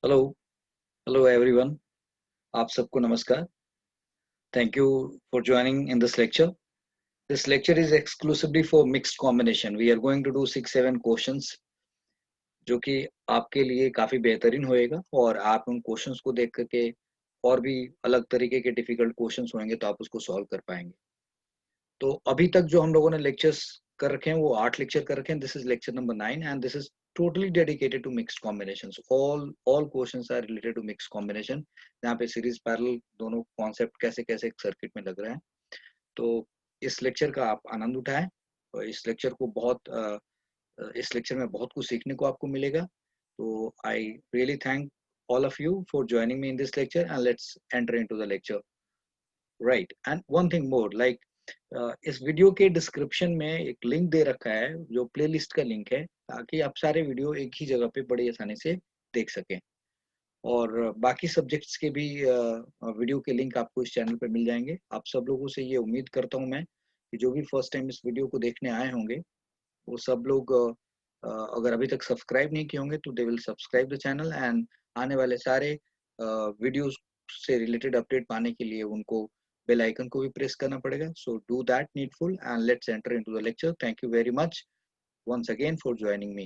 Hello hello everyone. आप सबको नमस्कार। Thank you for joining in this lecture. This lecture is exclusively for mixed combination. We are going to do 6-7 questions जो कि आपके लिए काफ़ी बेहतरीन होएगा और आप उन क्वेश्चंस को देख करके और भी अलग तरीके के डिफिकल्ट क्वेश्चंस होंगे तो आप उसको सॉल्व कर पाएंगे। तो अभी तक जो हम लोगों ने लेक्चर्स कर रखे हैं वो 8 लेक्चर कर रखे हैं। This is lecture number 9 and this is totally dedicated to mixed combinations. All questions are related to mixed combination, जहाँ पे सीरीज पैरेलल दोनों कॉन्सेप्ट कैसे कैसे एक सर्किट में लग रहे हैं। तो इस लेक्चर का आप आनंद उठाएं और इस लेक्चर को इस लेक्चर में बहुत कुछ सीखने को आपको मिलेगा। तो I really thank all of you for joining me in this lecture, and let's enter into the lecture. Right, and one thing more, like इस वीडियो के डिस्क्रिप्शन में एक लिंक दे रखा है जो प्लेलिस्ट का लिंक है, ताकि आप सारे वीडियो एक ही जगह पे बड़ी आसानी से देख सकें। और बाकी सब्जेक्ट्स के भी वीडियो के लिंक आपको इस चैनल पे मिल जाएंगे। आप सब लोगों से ये उम्मीद करता हूँ मैं कि जो भी फर्स्ट टाइम इस वीडियो को देखने आए होंगे वो सब लोग अगर अभी तक सब्सक्राइब नहीं किए होंगे तो they will subscribe the channel, and आने वाले सारे वीडियोस से रिलेटेड अपडेट पाने के लिए उनको बेल आइकन को भी प्रेस करना पड़ेगा। So do that needful and let's enter into the lecture. Thank you very much once again for joining me.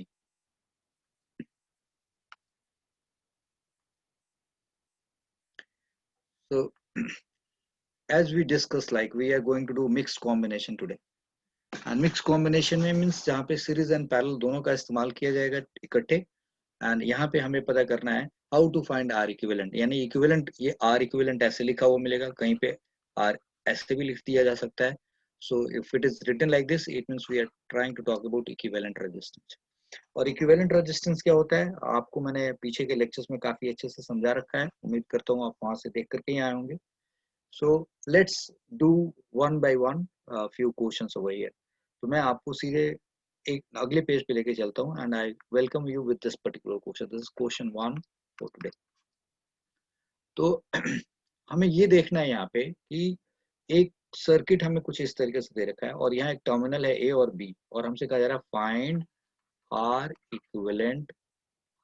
So as we discussed, like we are going to do mixed combination today, and mixed combination में means जहाँ पे series and parallel दोनों का इस्तेमाल किया जाएगा इकट्ठे। And यहाँ पे हमें पता करना है how to find R equivalent, यानी इक्विवेलेंट, ये आर इक्विवेलेंट ऐसे लिखा हुआ मिलेगा, कहीं पे आर ऐसे भी लिख दिया जा सकता है। So if it is written like this it means we are trying to talk about equivalent resistance. और इक्विवेलेंट रेजिस्टेंस क्या होता है आपको मैंने पीछे के लेक्चर्स में काफी अच्छे से समझा रखा है, उम्मीद करता हूँ आप वहां से देख करके ही आए होंगे। So let's do one by one few questions over here. तो मैं आपको सीधे एक अगले पेज पे लेके चलता हूँ and I welcome you with this particular question. This is question 1 for today. तो हमें ये देखना है यहाँ पे कि एक सर्किट हमें कुछ इस तरीके से दे रखा है और यहाँ एक टर्मिनल है ए और बी, और हमसे कहा जा रहा है find R equivalent.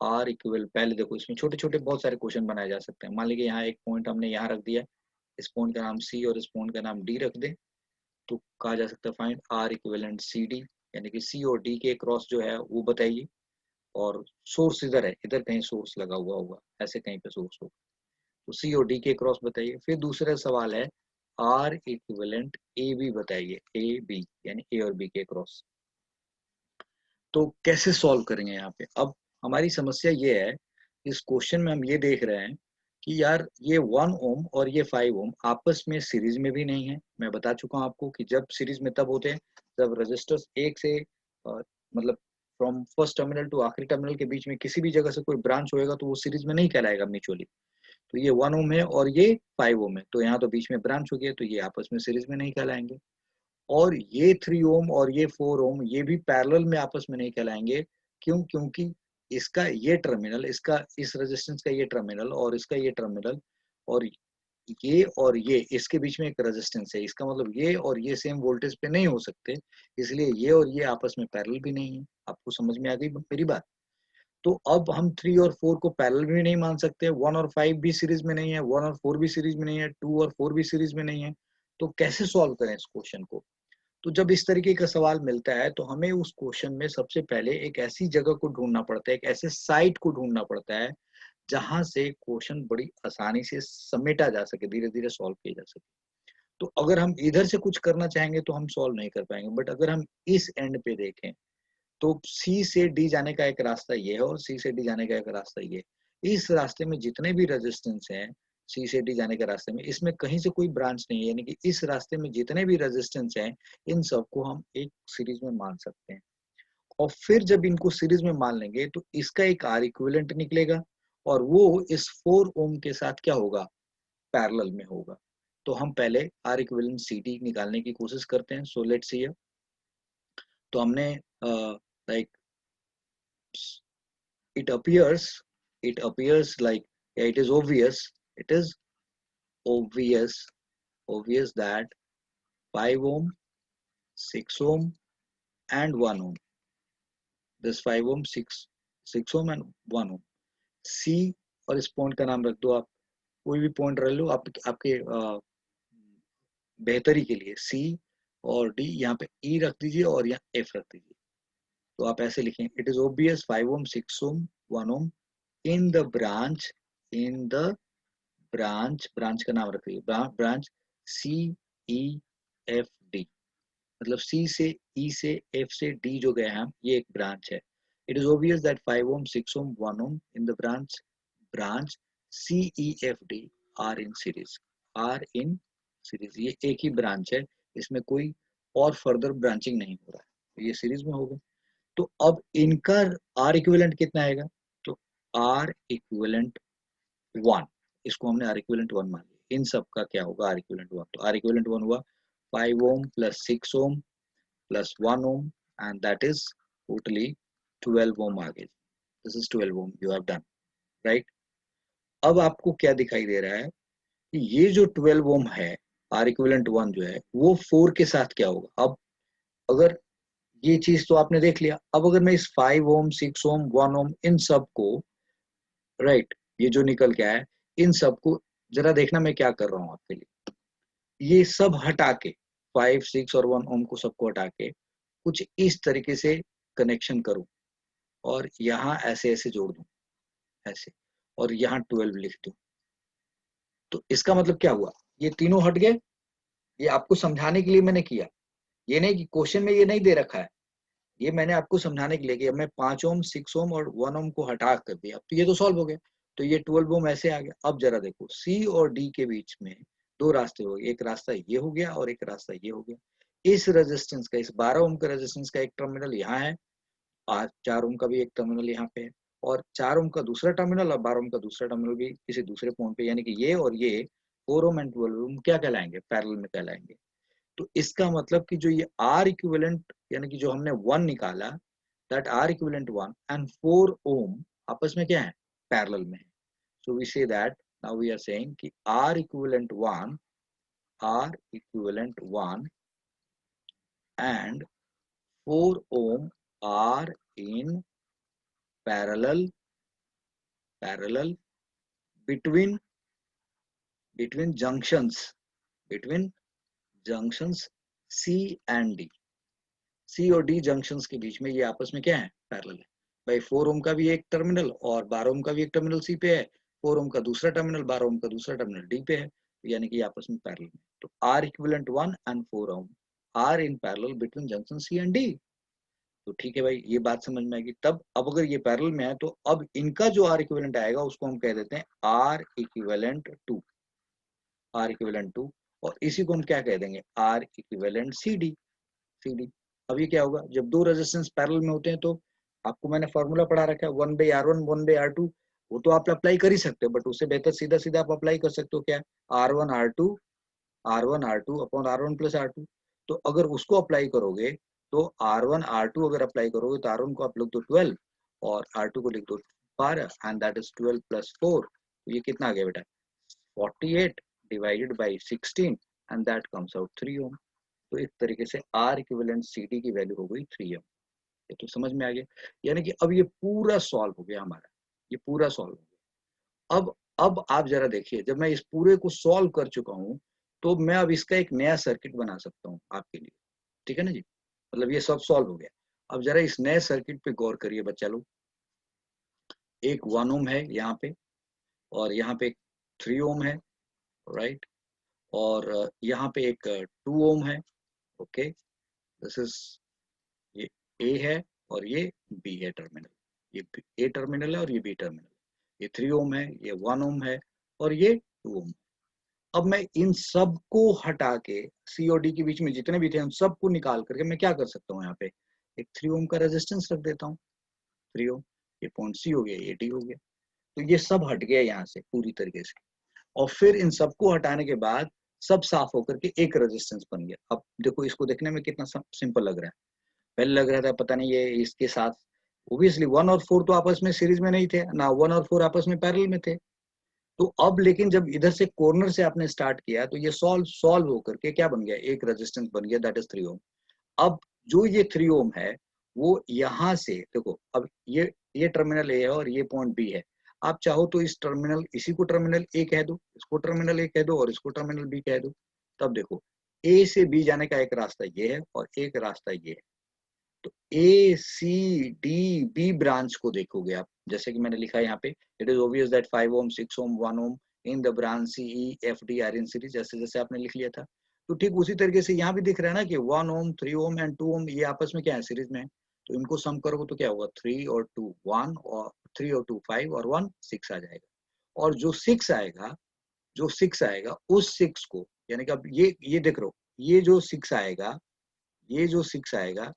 R equivalent, पहले देखो इसमें छोटे छोटे बहुत सारे क्वेश्चन बनाए जा सकते हैं। मान लीजिए यहाँ एक पॉइंट हमने यहाँ रख दिया, इस पॉइंट का नाम सी और इस पॉइंट का नाम डी रख दे, तो कहा जा सकता है find R equivalent C D, यानी कि सी और डी के क्रॉस जो है वो बताइए। और सोर्स इधर है, इधर कहीं सोर्स लगा हुआ होगा, ऐसे कहीं पे सोर्स होगा, तो सी और डी के क्रॉस बताइए। फिर दूसरा सवाल है आर इक्विवेलेंट ए बी बताइए, ए बी यानी ए और बी के क्रॉस। तो कैसे सॉल्व करेंगे यहाँ पे? अब हमारी समस्या ये है, इस क्वेश्चन में हम ये देख रहे हैं कि यार ये 1 ओम और ये 5 ओम आपस में सीरीज में भी नहीं है। मैं बता चुका हूँ आपको कि जब सीरीज में तब होते हैं जब रेजिस्टर्स एक से मतलब फ्रॉम फर्स्ट टर्मिनल टू आखिरी टर्मिनल के बीच में किसी भी जगह से कोई ब्रांच होएगा तो वो सीरीज में नहीं कहलाएगा म्यूचुअली। तो ये 1 ओम है और ये 5 ओम है, तो यहाँ तो बीच में ब्रांच हो गया, तो ये आपस में सीरीज में नहीं कहलाएंगे। और ये 3 ओम और ये 4 ओम ये भी पैरेलल में आपस में नहीं कहलाएंगे। क्यों? क्योंकि इसका ये टर्मिनल, इसका इस रेजिस्टेंस का ये टर्मिनल और इसका ये टर्मिनल और ये इसके बीच में एक रेजिस्टेंस है, इसका मतलब ये और ये सेम वोल्टेज पे नहीं हो सकते, इसलिए ये और ये आपस में पैरेलल भी नहीं है। आपको समझ में आ गई मेरी बात? तो अब हम 3 और 4 को पैरेलल भी नहीं मान सकते, 1 और 5 भी सीरीज में नहीं है, 1 और 4 भी सीरीज में नहीं है, 2 और 4 भी सीरीज में नहीं है। तो कैसे सॉल्व करें इस क्वेश्चन को? तो जब इस तरीके का सवाल मिलता है तो हमें उस क्वेश्चन में सबसे पहले एक ऐसी जगह को ढूंढना पड़ता है, एक ऐसे साइट को ढूंढना पड़ता है जहां से क्वेश्चन बड़ी आसानी से समेटा जा सके, धीरे धीरे सॉल्व किया जा सके। तो अगर हम इधर से कुछ करना चाहेंगे तो हम सॉल्व नहीं कर पाएंगे, बट अगर हम इस एंड पे देखें तो सी से डी जाने का एक रास्ता ये है और सी से डी जाने का एक रास्ता ये है। इस रास्ते में जितने भी रेजिस्टेंस हैं सी से डी जाने के रास्ते में, इसमें कहीं से कोई ब्रांच नहीं है, यानी कि इस रास्ते में जितने भी रेजिस्टेंस हैं इन सबको हम एक सीरीज में मान सकते हैं। और फिर जब इनको सीरीज में मान लेंगे तो इसका एक आर इक्विवेलेंट निकलेगा और वो इस 4 ओम के साथ क्या होगा? पैरेलल में होगा। तो हम पहले आर इक्विवेलेंट सी डी निकालने की कोशिश करते हैं। So let's see. तो हमने like it appears it appears like, yeah, it is obvious obvious that 5 ohm, 6 ohm and 1 ohm, this 5 ohm, 6 ohm and 1 ohm, c और इस पॉइंट का नाम रख दो आप, कोई भी पॉइंट रख लो आप, आपके बेहतरी के लिए सी और डी, यहाँ पे ई रख दीजिए और यहाँ एफ रख दीजिए। तो आप ऐसे लिखें, it is obvious 5 ohm 6 ohm 1 ohm in the branch, in the branch का नाम रखिए, branch C E F D, मतलब सी से ई से एफ से डी जो गए हम, ये एक ब्रांच है। It is obvious that 5 ohm 6 ohm 1 ohm in the branch C E F D are in series, are in series, ये एक ही ब्रांच है, इसमें कोई और फर्दर ब्रांचिंग नहीं हो रहा है, तो ये सीरीज में हो गए। तो अब इनका आर इक्विवेलेंट कितना आएगा, तो आर इक्विवेलेंट 1, इसको हमने आर इक्विवेलेंट 1 मान लिया। इन सब का क्या होगा, आर इक्विवेलेंट 1, तो आर इक्विवेलेंट 1 हुआ 5 ओम plus 6 ohm plus 1 ohm, and that is totally 12 ohm आ गई। This is 12 ohm you have done, right? अब आपको क्या दिखाई दे रहा है कि ये जो 12 ohm है, R equivalent 1 जो है, वो 4 के साथ क्या होगा। अब अगर ये चीज तो आपने देख लिया, अब अगर मैं इस 5 ohm 6 ohm 1 ohm इन सब को, राइट, ये जो निकल के आया, इन सब को जरा देखना मैं क्या कर रहा हूँ आपके लिए, ये सब हटा के 5 6 और 1 ohm को सबको हटा के कुछ इस तरीके से कनेक्शन करूं और यहाँ ऐसे ऐसे जोड़ दूं, ऐसे, और यहाँ 12 लिख दूं। तो इसका मतलब क्या हुआ, ये तीनों हट गए। ये आपको समझाने के लिए मैंने किया, ये नहीं कि क्वेश्चन में ये नहीं दे रखा है, ये मैंने आपको समझाने के लिए कि मैं 5 ओम 6 ओम और 1 ओम को हटा कर दिया, तो ये तो सॉल्व हो गया। तो ये 12 ओम ऐसे आ गया। अब जरा देखो, सी और डी के बीच में दो रास्ते हो गए, एक रास्ता ये हो गया और एक रास्ता ये हो गया। इस रेजिस्टेंस का, इस 12 ओम के रेजिस्टेंस का एक टर्मिनल यहाँ है, 4 ओम का भी एक टर्मिनल यहाँ पे है, और 4 ओम का दूसरा टर्मिनल और 12 ओम का दूसरा टर्मिनल भी किसी दूसरे पॉइंट पे, यानी कि ये और ये 4 ओम एंड 12 ओम क्या कहलाएंगे, पैरेलल में कहलाएंगे। तो इसका मतलब कि जो ये आर इक्विवेलेंट, यानी कि जो हमने 1 निकाला, that R equivalent 1 and 4 ohm आपस में क्या है, पैरेलल में है। So we say that, now we are saying कि R equivalent 1 and 4 ohm are in parallel between junctions, between junctions C and D, C और D जंक्शंस के बीच में ये आपस में क्या है, पैरेलल है। भाई 4 ओम का भी एक टर्मिनल और 12 ओम का भी एक टर्मिनल C पे है, 4 ओम का दूसरा टर्मिनल 12 ओम का दूसरा टर्मिनल D पे है, यानी कि आपस में पैरेलल है। तो R equivalent 1 and 4 ohm are in parallel between junction C and D। तो ठीक है भाई, ये बात समझ में आएगी। तब अब अगर ये पैरेलल में है, तो अब इनका जो आर इक्विवेलेंट आएगा उसको हम कह देते हैं आर इक्विवेलेंट 2, आर इक्विवेलेंट 2, और इसी को हम क्या कह देंगे, R equivalent C D, C D. अब ये क्या होगा, जब दो रेजिस्टेंस पैरेलल में होते हैं तो आपको मैंने फॉर्मूला पढ़ा रखा है 1/R1 1/R2, वो तो आप अप्लाई कर ही सकते हो, बट उससे बेहतर सीधा सीधा आप अप्लाई कर सकते हो क्या, R1 R2 upon R1 plus R2। तो अगर उसको अप्लाई करोगे तो R1 R2 अगर अप्लाई करोगे तो R1 को आप लिख दो 12 और R2 को लिख दो 12, एंड दैट इज 12 प्लस 4, तो ये कितना आ गया बेटा, 48 divided by 16 and that comes out 3 ओम। तो इस तरीके से R इक्विवेलेंट CD की वैल्यू हो गई 3 ओम। ये तो समझ में आ गया, यानी कि अब ये पूरा सॉल्व हो गया हमारा, ये पूरा सॉल्व हो गया। अब आप जरा देखिए, जब मैं इस पूरे को सॉल्व कर चुका हूं, तो मैं अब इसका एक नया सर्किट बना सकता हूं आपके लिए, ठीक है ना जी, मतलब ये सब सॉल्व हो गया। अब जरा इस नए सर्किट पे गौर करिए बच्चा लोग, एक 1 ओम है यहाँ पे, और यहाँ पे एक 3 ओम है, राइट, और यहाँ पे एक 2 ओम है, ओके, दिस इज, ये ए है और ये बी है टर्मिनल, ये ए टर्मिनल है और ये बी टर्मिनल, ये 3 ओम है, ये 1 ओम है और ये 2 ओम। अब मैं इन सब को हटा के, सी और डी के बीच में जितने भी थे उन सबको निकाल करके मैं क्या कर सकता हूँ, यहाँ पे एक 3 ओम का रेजिस्टेंस रख देता हूँ, 3 ओम, ये पॉइंट सी हो गया, ये डी हो गया। तो ये सब हट गया यहाँ से पूरी तरीके से, और फिर इन सबको हटाने के बाद सब साफ होकर के एक रेजिस्टेंस बन गया। अब देखो, इसको देखने में कितना सिंपल लग रहा है, पहले लग रहा था पता नहीं ये इसके साथ, ओबियसली 1 और 4 तो आपस में सीरीज में नहीं थे ना, 1 और 4 आपस में पैरेलल में थे। तो अब लेकिन जब इधर से कॉर्नर से आपने स्टार्ट किया, तो ये सॉल्व होकर के क्या बन गया, एक रेजिस्टेंस बन गया, दैट इज 3 ओम। अब जो ये 3 ओम है, वो यहाँ से देखो, अब ये टर्मिनल ए है और ये पॉइंट बी है, आप चाहो तो इस टर्मिनल, इसी को टर्मिनल ए कह दो, इसको टर्मिनल ए कह दो और इसको टर्मिनल बी कह दो। तब देखो ए से बी जाने का एक रास्ता ये है और एक रास्ता ये है। तो ए सी डी बी ब्रांच को देखोगे आप, जैसे कि मैंने लिखा है यहाँ पे, it is obvious that 5 ohm 6 ohm 1 ohm in the branch C E F D are in series, जैसे जैसे आपने लिख लिया था। तो ठीक उसी तरीके से यहाँ भी दिख रहा है ना कि 1 ओम 3 ओम एंड 2 ओम ये आपस में क्या है, सीरीज में है। तो इनको सम करोगे तो क्या होगा, 3 और 2 1 और 3 और 2 5 और 1 6 आ जाएगा। और जो 6 आएगा, जो 6 आएगा उस 6 को, यानी कि अब ये देख रहे हो, ये जो 6 आएगा, ये जो 6 आएगा,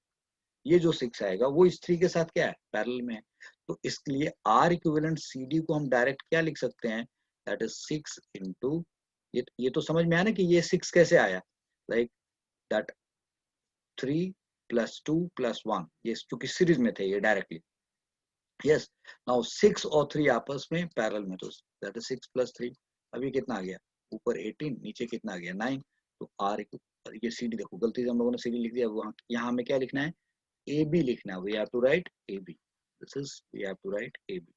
ये जो 6 आएगा वो इस 3 के साथ क्या है, पैरेलल में है। तो इसके लिए आर इक्विवेलेंट सी डी को हम डायरेक्ट क्या लिख सकते हैं, दैट इज 6 इंटू, ये तो समझ में आया ना कि ये 6 कैसे आया, लाइक दैट 3 प्लस 2 प्लस 1, ये चूंकि सीरीज में थे ये डायरेक्टली। यस, नाउ 6 और 3 आपस में पैरेलल में, तो दैट इज 6 प्लस 3, अभी कितना आ गया, ऊपर 18 नीचे कितना आ गया 9। तो आर, ये सी डी, देखो गलती से हम लोगों ने सी डी लिख दिया, वहां यहाँ हमें क्या लिखना है, ए बी लिखना है, we have to write A B, this is we have to write A B.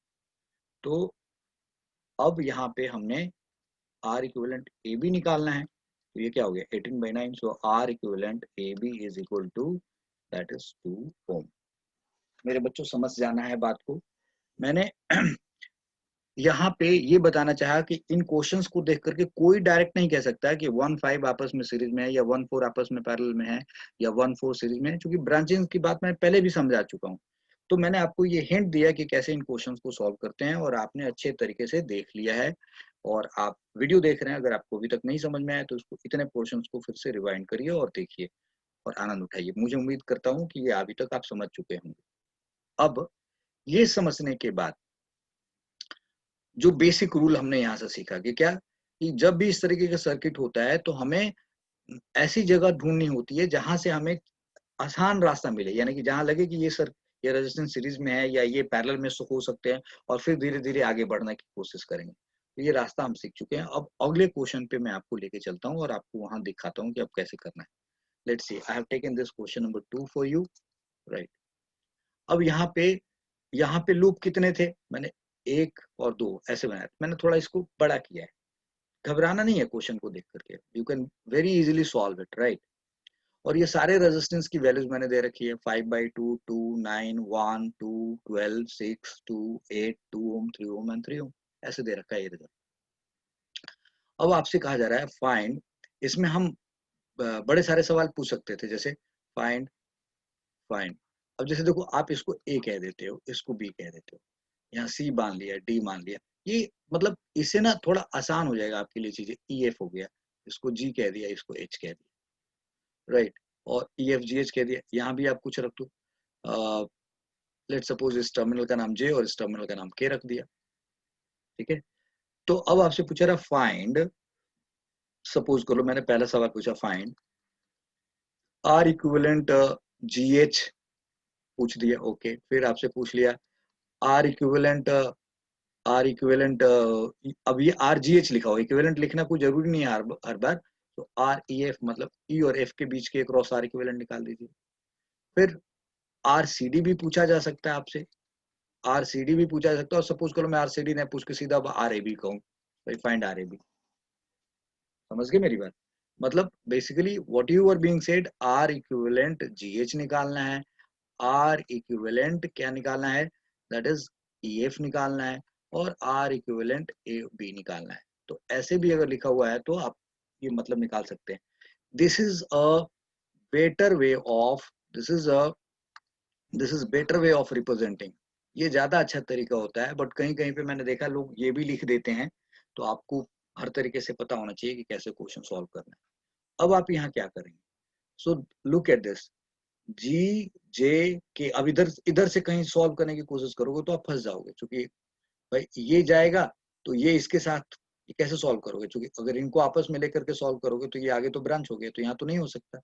तो अब यहाँ पे हमने आर इक्विवेलेंट ए बी निकालना है, तो ये क्या हो गया 18/9, so R equivalent A B is equal to that is 2 ohm. मेरे बच्चों समझ जाना है बात को। मैंने यहाँ पे ये बताना चाहा कि इन क्वेश्चंस को देख करके कोई डायरेक्ट नहीं कह सकता है कि 1-5 आपस में सीरीज में है या 1-4 आपस में पैरेलल में है या 1-4 सीरीज में है, क्योंकि ब्रांचिंग की बात मैं पहले भी समझा चुका हूँ। तो मैंने आपको ये हिंट दिया कि कैसे इन क्वेश्चंस को सॉल्व करते हैं और आपने अच्छे तरीके से देख लिया है और आप वीडियो देख रहे हैं। अगर आपको अभी तक नहीं समझ में आया तो इसको, इतने पोर्शंस को फिर से रिवाइंड करिए और देखिए और आनंद उठाइए। मुझे उम्मीद करता हूँ कि ये अभी तक आप समझ चुके होंगे। अब ये समझने के बाद जो बेसिक रूल हमने यहाँ से सीखा कि क्या, कि जब भी इस तरीके का सर्किट होता है तो हमें ऐसी जगह ढूंढनी होती है जहां से हमें आसान रास्ता मिले, यानी कि जहां लगे कि ये रेजिस्टेंस सीरीज में है या ये पैरेलल में हो सकते हैं, और फिर धीरे धीरे आगे बढ़ने की कोशिश करेंगे। तो ये रास्ता हम सीख चुके हैं। अब अगले क्वेश्चन पे मैं आपको लेके चलता हूँ और आपको वहां दिखाता हूँ कि अब कैसे करना है। Let's see, I have taken this question number 2 for you, right. अब यहाँ पे लूप कितने थे, मैंने 1 और 2 ऐसे बनाया, मैंने थोड़ा इसको बड़ा किया है। घबराना नहीं है क्वेश्चन को देख करके, you can very easily solve it, right. और ये सारे रेजिस्टेंस की वैल्यूज मैंने दे रखी है, 5/2, 2, 9, 1, 2, 12, 6, 2, 8, 2 ओम, 3 ओम एंड 3 ओम, ऐसे दे रखा है ये रिजल्ट। अब आपसे कहा जा रहा है फाइंड, इसमें हम बड़े सारे सवाल पूछ सकते थे, जैसे फाइंड फाइंड। अब जैसे देखो, आप इसको ए कह देते हो, इसको बी कह देते हो, यहाँ सी मान लिया, डी मान लिया, ये मतलब इससे ना थोड़ा आसान हो जाएगा आपके लिए चीजें। ई एफ हो गया, इसको जी कह दिया, इसको एच कह दिया, राइट। और ई एफ जी एच कह दिया, यहाँ भी आप कुछ रख दो, लेट सपोज इस टर्मिनल का नाम जे और इस टर्मिनल का नाम के रख दिया, ठीक है। तो अब आपसे पूछा रहा फाइंड, सपोज करो मैंने पहला सवाल पूछा find R equivalent G H, पूछ दिया, ओके। फिर आपसे पूछ लिया आर इक्विवेलेंट अब ये आर जी एच लिखा हो, इक्विवेलेंट लिखना कोई जरूरी नहीं है हर बार। तो आर ई एफ मतलब ई और एफ के बीच के क्रॉस आर इक्विवेलेंट निकाल दीजिए। फिर आर सी डी भी पूछा जा सकता है आपसे, आर सी डी भी पूछा जा सकता है। और सपोज करो मैं आर सी डी ने पूछ के सीधा आर ए बी कहूँ, फाइंड आर ए बी, समझ गए मेरी बात। मतलब basically what you are being said, R equivalent G H निकालना है, आर इक्विवेलेंट क्या निकालना है, दैट इज ई एफ निकालना है, और आर इक्विवेलेंट ए बी निकालना है। तो ऐसे भी अगर लिखा हुआ है तो आप ये मतलब निकाल सकते हैं। This is a better way of this is better way of representing, ये ज्यादा अच्छा तरीका होता है। बट कहीं कहीं पे मैंने देखा लोग ये भी लिख देते हैं, तो आपको हर तरीके से पता होना चाहिए कि कैसे क्वेश्चन सॉल्व करना है। अब आप यहाँ क्या करेंगे, सो लुक एट दिस, जी जे के, अब इधर इधर से कहीं सॉल्व करने की कोशिश करोगे तो आप फंस जाओगे, क्योंकि भाई ये जाएगा तो ये इसके साथ, ये कैसे सॉल्व करोगे, क्योंकि अगर इनको आपस में लेकर के सॉल्व करोगे तो ये आगे तो ब्रांच हो गया, तो यहाँ तो नहीं हो सकता।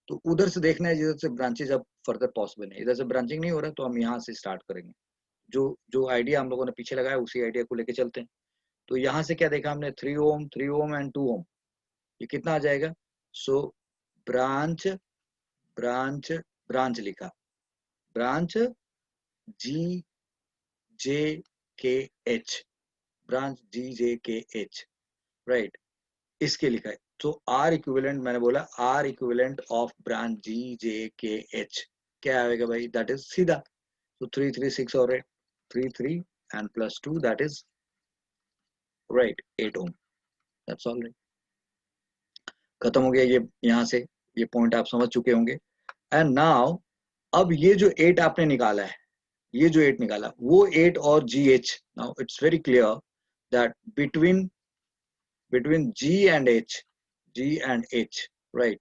तो उधर से देखना है जिधर से ब्रांचेज अब फर्दर पॉसिबल है, इधर से ब्रांचिंग नहीं हो रहा तो हम यहाँ से स्टार्ट करेंगे। जो जो आइडिया हम लोगों ने पीछे लगाया उसी आइडिया को लेके चलते हैं। तो यहाँ से क्या देखा हमने, 3 ओम एंड 2 ओम, ये कितना आ जाएगा। सो ब्रांच ब्रांच ब्रांच लिखा, ब्रांच जी जे के एच, ब्रांच GJKH, राइट, इसके लिखा है। तो आर इक्विवेलेंट, मैंने बोला R equivalent of branch GJKH क्या आएगा भाई, दैट इज सीधा, तो 3 3 6 और 3 3 and plus 2 that is right 8 ohm, that's all right। खत्म हो गया ये, यहाँ से ये पॉइंट आप समझ चुके होंगे। एंड नाउ अब ये जो 8 आपने निकाला है, ये जो 8 निकाला वो 8 और GH, now it's very clear that between G and H, right,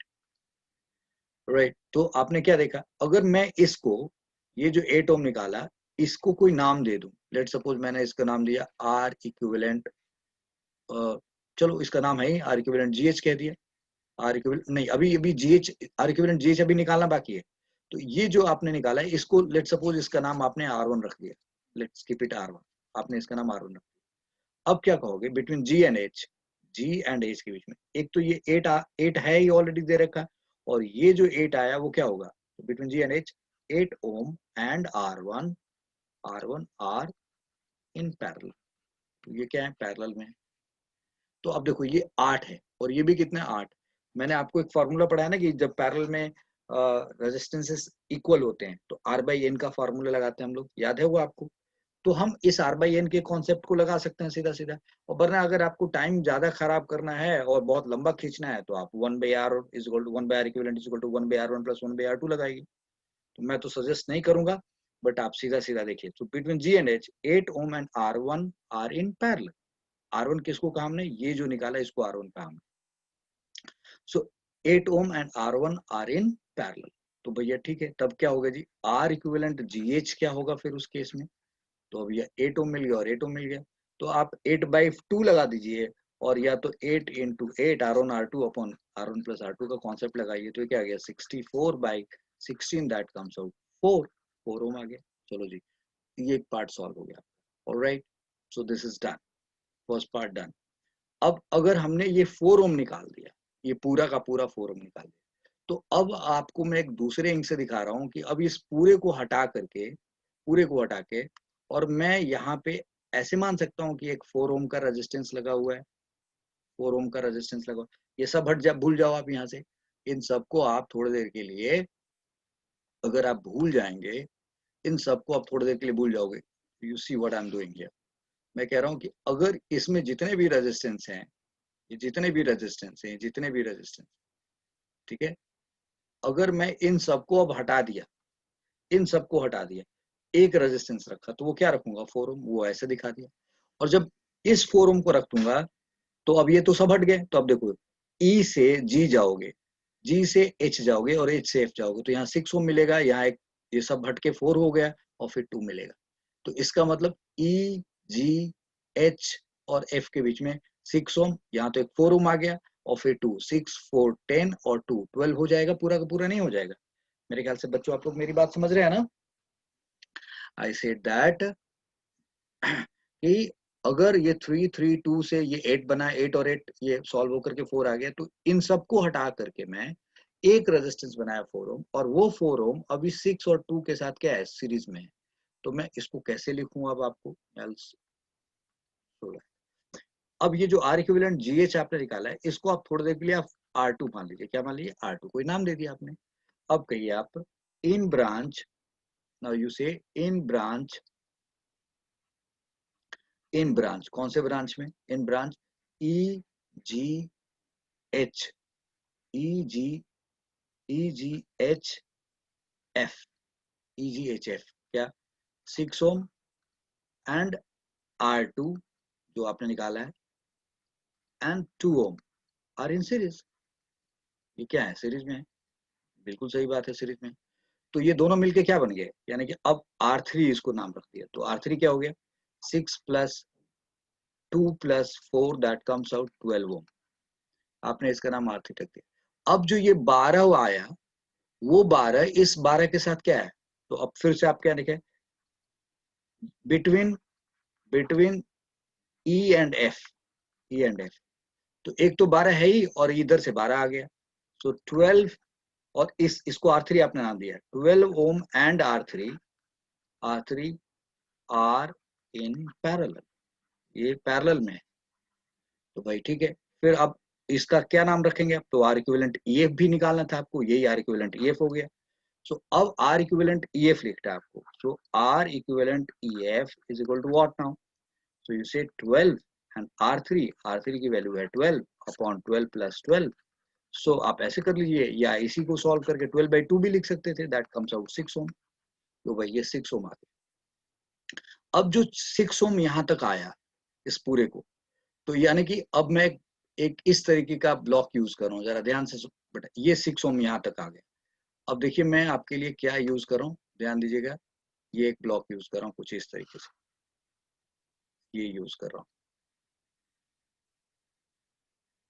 right. तो आपने क्या देखा, अगर मैं इसको, ये जो 8 ओम निकाला, इसको कोई नाम दे दूं, लेट सपोज मैंने इसका नाम दिया आर इक्विवेलेंट, चलो इसका नाम है ही आर इक्विवेलेंट GH कह दिया, आर इक्विवेलेंट नहीं, अभी GH, आर इक्विवेलेंट GH अभी निकालना बाकी है। तो ये जो आपने निकाला है, इसको लेट सपोज इसका नाम आपने R1 रख दिया, लेट्स कीप इट R1, आपने इसका नाम R1 रख दिया। अब क्या कहोगे, बिटवीन G एंड H के बीच में, एक तो ये 8 है ही ऑलरेडी दे रखा है, और ये जो 8 आया वो क्या होगा, between G and H 8 ohm and R1 are in parallel, तो ये क्या है, पैरेलल में है। तो अब देखो ये 8 है और ये भी कितना है 8। मैंने आपको एक फॉर्मूला पढ़ाया ना कि जब पैरेलल में रेजिस्टेंसेस इक्वल होते हैं तो R/N का फॉर्मूला लगाते हैं हम लोग, याद है वो आपको। तो हम इस R/N के कॉन्सेप्ट को लगा सकते हैं सीधा सीधा, और वरना अगर आपको टाइम ज्यादा खराब करना है और बहुत लंबा खींचना है तो आप 1/R is equal to 1/R equivalent is equal to 1/R1 plus 1/R2 लगाइए। तो मैं तो सजेस्ट नहीं करूंगा, बट आप सीधा सीधा देखिए। तो between G and H 8 ohm and R1 are in parallel. R1 किसको कहा हमने, ये जो निकाला इसको R1 कहा हमने। So 8 ohm and R1 are in parallel. तो भैया ठीक है, तब क्या होगा जी, R इक्विवेलेंट GH क्या होगा फिर उस केस में। तो अब ये 8 ओम मिल गया और 8 ओम मिल गया, तो आप 8/2 लगा दीजिए, और या तो 8 into 8 R1 R2 upon R1 plus R2 का कॉन्सेप्ट लगाइए, तो ये क्या आ गया 64/16, दैट कम्स आउट 4 ओम आ गया। चलो जी, ये पार्ट सॉल्व हो गया। Alright, so this is done, first part done. अब अगर हमने ये 4 ओम निकाल दिया, ये पूरा का पूरा 4 ओम निकाल दिया, तो अब आपको मैं एक दूसरे एंग से दिखा रहा हूँ कि अब इस पूरे को हटा के और मैं यहाँ पे ऐसे मान सकता हूँ कि एक 4 ओम का रेजिस्टेंस लगा हुआ है, 4 ओम का रेजिस्टेंस लगा, ये सब हट जा, भूल जाओ आप यहाँ से। इन सबको आप थोड़ी देर के लिए, अगर आप भूल जाएंगे, इन सबको आप थोड़ी देर के लिए भूल जाओगे। You see what I am doing here. मैं कह रहा हूँ कि अगर इसमें जितने भी रेजिस्टेंस हैं, जितने भी रेजिस्टेंस, ठीक है, अगर मैं इन सबको अब हटा दिया, एक रेजिस्टेंस रखा, तो वो क्या रखूंगा 4 ओम, वो ऐसे दिखा दिया। और जब इस 4 ओम को रख दूंगा, तो अब ये तो सब हट गए। तो अब देखो, E से G जाओगे, G से H जाओगे और H से F जाओगे, तो यहाँ 6 ओम मिलेगा, यहाँ एक ये सब हट के 4 हो गया और फिर 2 मिलेगा। तो इसका मतलब E, G, H और F के बीच में 6 ओम, यहाँ तो एक 4 ओम आ गया, और फिर 2, 6 4 10 और 2 12 हो जाएगा, पूरा का पूरा नहीं हो जाएगा। मेरे ख्याल से बच्चों आप लोग मेरी बात समझ रहे हैं ना। आई सेड दैट कि अगर ये 3 3 2 से ये 8 बना, 8 और 8 ये सॉल्व होकर के 4 आ गया, तो इन सबको हटा करके मैं एक रेजिस्टेंस बनाया 4 ओम, और वो 4 ओम अभी 6 और 2 के साथ क्या है, सीरीज में है। तो मैं इसको कैसे लिखूं, अब आपको अब ये जो आर इक्विवेलेंट GH आपने निकाला है, इसको आप थोड़ी देर के लिए आप R2 मान लीजिए। क्या मान लीजिए, R2, कोई नाम दे दिया आपने। अब कहिए आप इन ब्रांच, नाउ यू से इन ब्रांच, कौन से ब्रांच में, इन ब्रांच EGH, EGHF क्या 6 ओम एंड R2 जो आपने निकाला है and 2 ohm are in series. ये क्या है, सीरीज में है, बिल्कुल सही बात है, सीरीज में। तो ये दोनों मिलके क्या बन गए, यानी कि अब R3 इसको नाम रख दिया, तो R3 क्या हो गया 6 + 2 + 4 दैट कम्स आउट 12 ओम। आपने इसका नाम R3 रख दिया। अब जो ये 12 आया, वो 12 इस 12 के साथ क्या है, तो अब फिर से आप क्या लिखे, बिटवीन E एंड F, तो एक तो 12 है ही और इधर से 12 आ गया, सो 12, और इसको R3 आपने नाम दिया 12 ohm and R3 are in parallel, ये पैरेलल में है। तो भाई ठीक है, फिर अब इसका क्या नाम रखेंगे? अब तो आर इक्विवेलेंट ईएफ भी निकालना था आपको, यही आर इक्विवेलेंट ईएफ हो गया। सो अब आर इक्विवेलेंट ईएफ लिखता है आपको। So R equivalent EF is equal to what now? So you say 12 and R3 की वैल्यू है 12 अपॉन 12 प्लस 12। सो आप ऐसे कर लीजिए, या इसी को सॉल्व करके 12/2 भी लिख सकते थे, दैट कम्स आउट 6 ओम। तो भाई ये 6 ओम आ गया। अब जो 6 ओम यहाँ तक आया इस पूरे को, तो यानी कि अब मैं एक इस तरीके का ब्लॉक यूज कर रहा हूँ, जरा ध्यान से बेटा, ये 6 ओम यहाँ तक आ गया। अब देखिए मैं आपके लिए क्या यूज कर रहा हूँ, ध्यान दीजिएगा। ये एक ब्लॉक यूज कर रहा हूँ कुछ इस तरीके से, ये यूज कर रहा हूँ,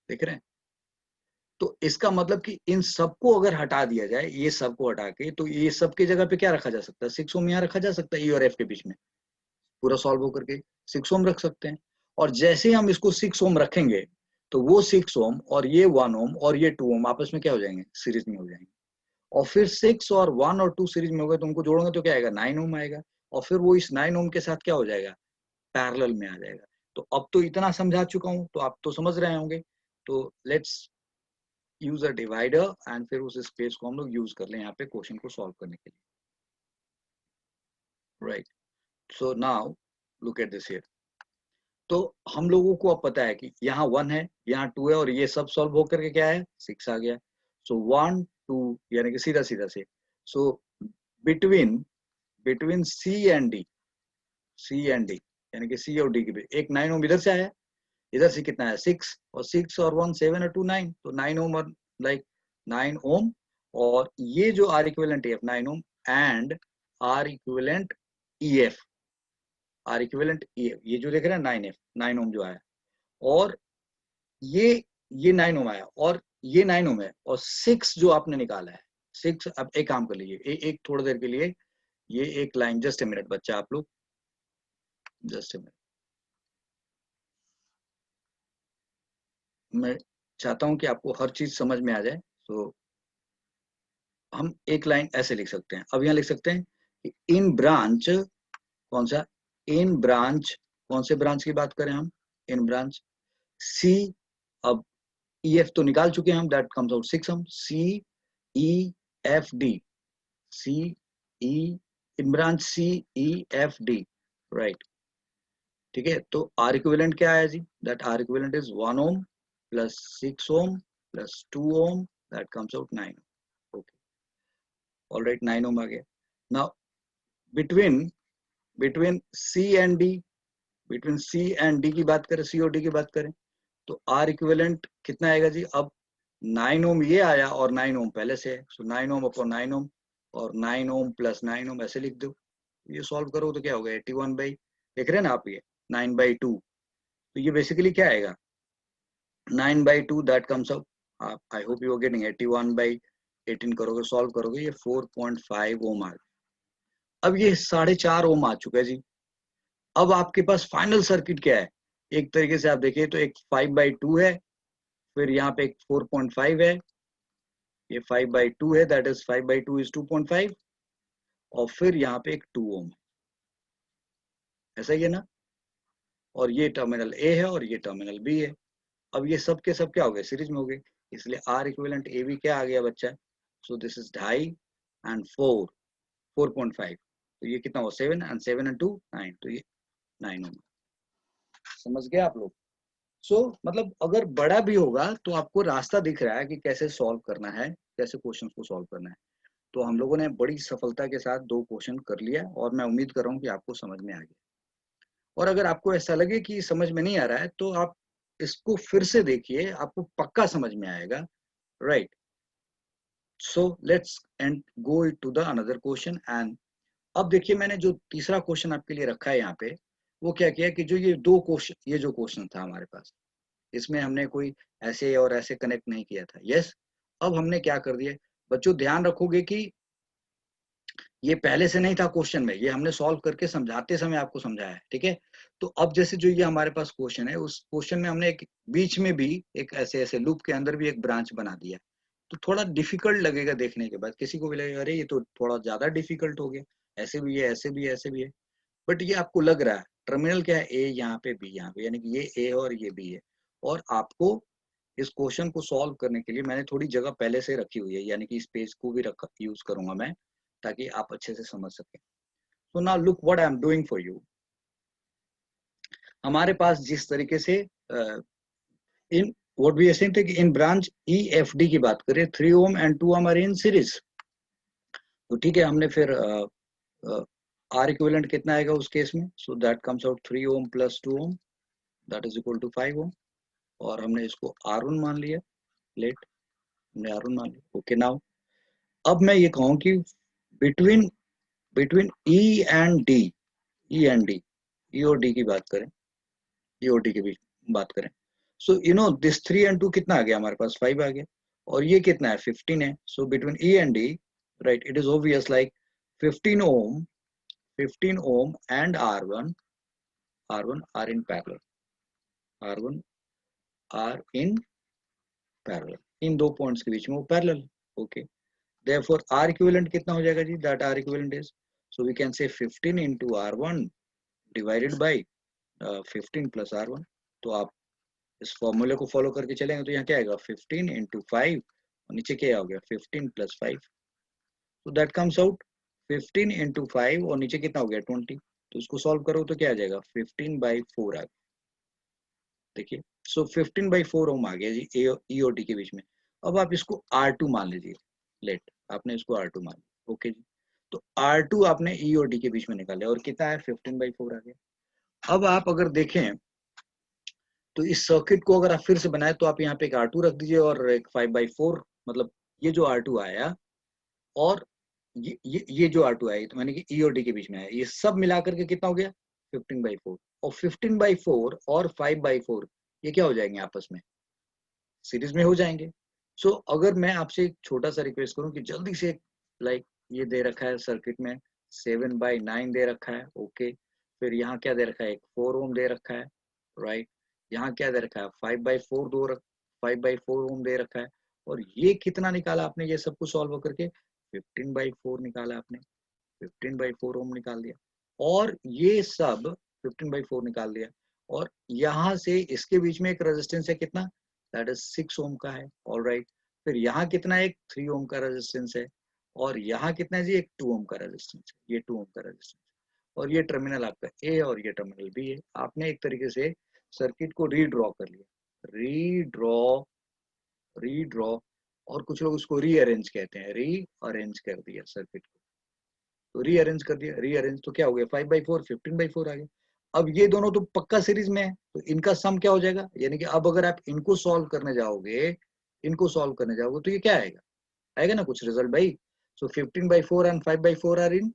देख रहे हैं? तो इसका मतलब कि इन सबको अगर हटा दिया जाए, ये सबको हटा के, तो ये सब की जगह पे क्या रखा जा सकता है? 6 ओम यहाँ रखा जा सकता है, ई और एफ के बीच में पूरा सॉल्व होकर के 6 ओम रख सकते हैं। और जैसे हम इसको 6 ओम रखेंगे, तो वो 6 ओम और ये 1 ओम और ये 2 ओम आपस में क्या हो जाएंगे? सीरीज में हो जाएंगे। और फिर 6 और 1 और 2 सीरीज में हो गए, तो उनको जोड़ोगे तो क्या आएगा? 9 ओम आएगा। और फिर वो इस 9 ओम के साथ क्या हो जाएगा? पैरेलल में आ जाएगा। तो अब तो इतना समझा चुका हूं, तो आप तो समझ रहे होंगे। तो let's use a divider and फिर उस स्पेस को हम लोग यूज कर लें यहाँ पे क्वेश्चन को सॉल्व करने के लिए, right? So now look at this here. तो हम लोगों को अब पता है कि यहाँ 1 है, यहाँ 2 है, और ये सब सॉल्व होकर के क्या है? 6 आ गया। सो 1 2 यानी कि सीधा सीधा से, so between between C and D यानी कि सी और डी के बीच एक 9 ओम इधर से आया, इधर से कितना है? 6, और 6 और 1 7 और 2 9, तो 9 ओम और लाइक 9 ओम। और ये जो R equivalent EF 9 ohm and R equivalent EF, R equivalent EF ये जो देख रहे हैं 9F 9 ओम जो आया, और ये ये 9 ओम आया, और ये 9 ओम है, और 6 जो आपने निकाला है 6। अब एक काम कर लीजिए, एक थोड़ी देर के लिए ये एक लाइन, जस्ट ए मिनट बच्चा, आप लोग जस्ट ए मिनट, मैं चाहता हूं कि आपको हर चीज समझ में आ जाए। तो हम एक लाइन ऐसे लिख सकते हैं, अब यहाँ लिख सकते हैं कि इन ब्रांच, कौन सा? इन ब्रांच, कौन से ब्रांच की बात करें हम? इन ब्रांच सी। अब ई एफ तो निकाल चुके हैं हम, दैट कम्स आउट 6 हम, C E F D, C E, in branch C E F D, right? ठीक है, तो आर इक्विवेलेंट क्या है जी? That R equivalent is 1 ohm plus 6 ohm plus 2 ohm, that comes out 9। Okay, alright, 9 ohm आ गया। Now between between C and D, between C and D की बात करें, सी और डी की बात करें, तो आर इक्विवेलेंट कितना आएगा जी? अब 9 ओम ये आया और 9 ओम पहले से है, सो 9 ओम अपॉन 9 ओम, और 9 ओम प्लस 9 ओम ऐसे लिख दो। ये सॉल्व करो तो क्या होगा? 81 बाई, देख रहे हैं ना आप, ये 9/2। तो ये बेसिकली क्या आएगा? 9/2, दैट कम्स आउट, आप I hope you are getting 81/18 करोगे, सॉल्व करोगे, ये 4.5 ओम आ गया। अब ये 4.5 ओम आ चुका है जी। अब आपके पास फाइनल सर्किट क्या है? एक तरीके से आप देखिए तो एक 5/2 है, फिर यहाँ पे एक 4.5 है, ये 5/2 है, दैट इज 5/2 इज 2.5, और फिर यहाँ पे एक 2 ओम है, ऐसा ही है ना? और ये टर्मिनल ए है और ये टर्मिनल बी है। अब ये सब के सब क्या हो गए? सीरीज में हो गए, इसलिए आर इक्विवेलेंट ए बी क्या आ गया बच्चा? सो दिस इज 2.5 एंड 4.5, तो ये कितना हुआ? 7, एंड 7 एंड 2 9, तो ये 9 ओम। समझ गए आप लोग? सो मतलब अगर बड़ा भी होगा तो आपको रास्ता दिख रहा है कि कैसे सॉल्व करना है, कैसे क्वेश्चन को सॉल्व करना है। तो हम लोगों ने बड़ी सफलता के साथ 2 क्वेश्चन कर लिया, और मैं उम्मीद कर रहा हूँ कि आपको समझ में आ गया। और अगर आपको ऐसा लगे कि समझ में नहीं आ रहा है, तो आप इसको फिर से देखिए, आपको पक्का समझ में आएगा, right? So let's and go to the another question. And अब देखिए मैंने जो तीसरा क्वेश्चन आपके लिए रखा है यहाँ पे, वो क्या किया कि जो ये 2 क्वेश्चन, ये जो क्वेश्चन था हमारे पास, इसमें हमने कोई ऐसे और ऐसे कनेक्ट नहीं किया था। यस, अब हमने क्या कर दिया बच्चों, ध्यान रखोगे कि ये पहले से नहीं था क्वेश्चन में, ये हमने सॉल्व करके समझाते समय आपको समझाया है, ठीक है? तो अब जैसे जो ये हमारे पास क्वेश्चन है, उस क्वेश्चन में हमने एक बीच में भी एक ऐसे ऐसे लूप के अंदर भी एक ब्रांच बना दिया। तो थोड़ा डिफिकल्ट लगेगा देखने के बाद, किसी को भी लगेगा अरे ये तो थोड़ा ज्यादा डिफिकल्ट हो गया, ऐसे भी है, ऐसे भी है, ऐसे भी है। बट ये आपको लग रहा है टर्मिनल क्या है, ए यहाँ पे, बी यहाँ पे, यानी कि ये ए और ये बी है। और आपको इस क्वेश्चन को सॉल्व करने के लिए मैंने थोड़ी जगह पहले से रखी हुई है, यानी कि इस पेज को भी रख यूज करूंगा मैं, ताकि आप अच्छे से समझ सकें। तो now look what I am doing for you. हमारे पास जिस तरीके से in what we are saying कि in branch E F D की बात करें, 3 ohm and 2 ohm are in series. तो ठीक है, हमने फिर आर इक्विवेलेंट कितना आएगा उस केस में, so that comes out 3 ohm plus 2 ohm, that is equal to 5 ohm. और हमने इसको R1 मान लिया, लेट हमने R1 मान लिया। ओके, नाउ अब मैं ये कहूँ कि between between E and D, E and D, E और डी की बात करें, ई और डी के बीच बात करें, so you know this 3 and 2 कितना आ गया हमारे पास, 5 आ गया। और ये कितना है, 15 है। So between E and D, right, it is obvious like 15 ohm, 15 ohm and R1 are in parallel, R1 are in parallel, इन दो पॉइंट्स के बीच में वो parallel. Okay, therefore R equivalent कितना हो जाएगा जी, that R equivalent is, so we can say 15 into R1 divided by 15 plus R1। तो आप इस फॉर्मूले को फॉलो करके चलेंगे तो यहाँ क्या आएगा, 15 into 5 और नीचे क्या हो गया 15 plus 5, so that comes out 15 into 5 और नीचे कितना हो गया 20। तो इसको सॉल्व करो तो क्या आ जाएगा, 15/4 आ गया। देखिए, सो 15/4 ओम आ गया जी ई और डी के बीच में। अब आप इसको R2 मान लीजिए, लेट आपने इसको R2 मान लिया। ओके जी, तो R2 आपने ई और डी के बीच में निकाले और कितना है 15/4 आ गया। अब आप अगर देखें तो इस सर्किट को अगर आप फिर से बनाए तो आप यहाँ पे एक R2 रख दीजिए और एक 5/4, मतलब ये जो R2 आया और ये जो R2 आया, तो मैंने कि ई और डी के बीच में आया, ये सब मिला करके कितना हो गया 15/4। और 15/4 और 5/4 ये क्या हो जाएंगे आपस में, सीरीज में हो जाएंगे। सो अगर मैं आपसे एक छोटा सा रिक्वेस्ट करूं कि जल्दी से, लाइक ये दे रखा है सर्किट में 7/9 दे रखा है। ओके, फिर यहाँ क्या दे रखा है, एक 4 ओम दे रखा है, राइट। यहाँ क्या दे रखा है 5/4 5/4 ओम दे रखा है। और ये कितना निकाला आपने, ये सब कुछ सॉल्व करके 15/4 निकाला आपने, 15/4 ओम निकाल दिया। और ये सब 15/4 निकाल दिया। और यहाँ से इसके बीच में एक रेजिस्टेंस है कितना, दैट इज 6 ओम का है, ऑलराइट। फिर यहाँ कितना, एक 3 ओम का रेजिस्टेंस है। और यहाँ कितना है जी, एक 2 ओम का रेजिस्टेंस है, ये 2 ओम का रेजिस्टेंस है। और ये टर्मिनल आपका ए और ये टर्मिनल बी है। आपने एक तरीके से सर्किट को रीड्रॉ कर लिया, रीड्रॉ, रीड्रॉ। और कुछ लोग उसको रीअरेंज कहते हैं, रीअरेंज कर दिया सर्किट को। तो रीअरेंज कर दिया, रीअरेंज तो क्या हो गया 5/4, 15/4 आ गया। अब ये दोनों तो पक्का सीरीज में है, तो इनका सम क्या हो जाएगा, यानी कि अब अगर आप इनको सॉल्व करने जाओगे, इनको सॉल्व करने जाओगे तो ये क्या आएगा, आएगा ना कुछ रिजल्ट भाई। So 15/4 and 5/4 are in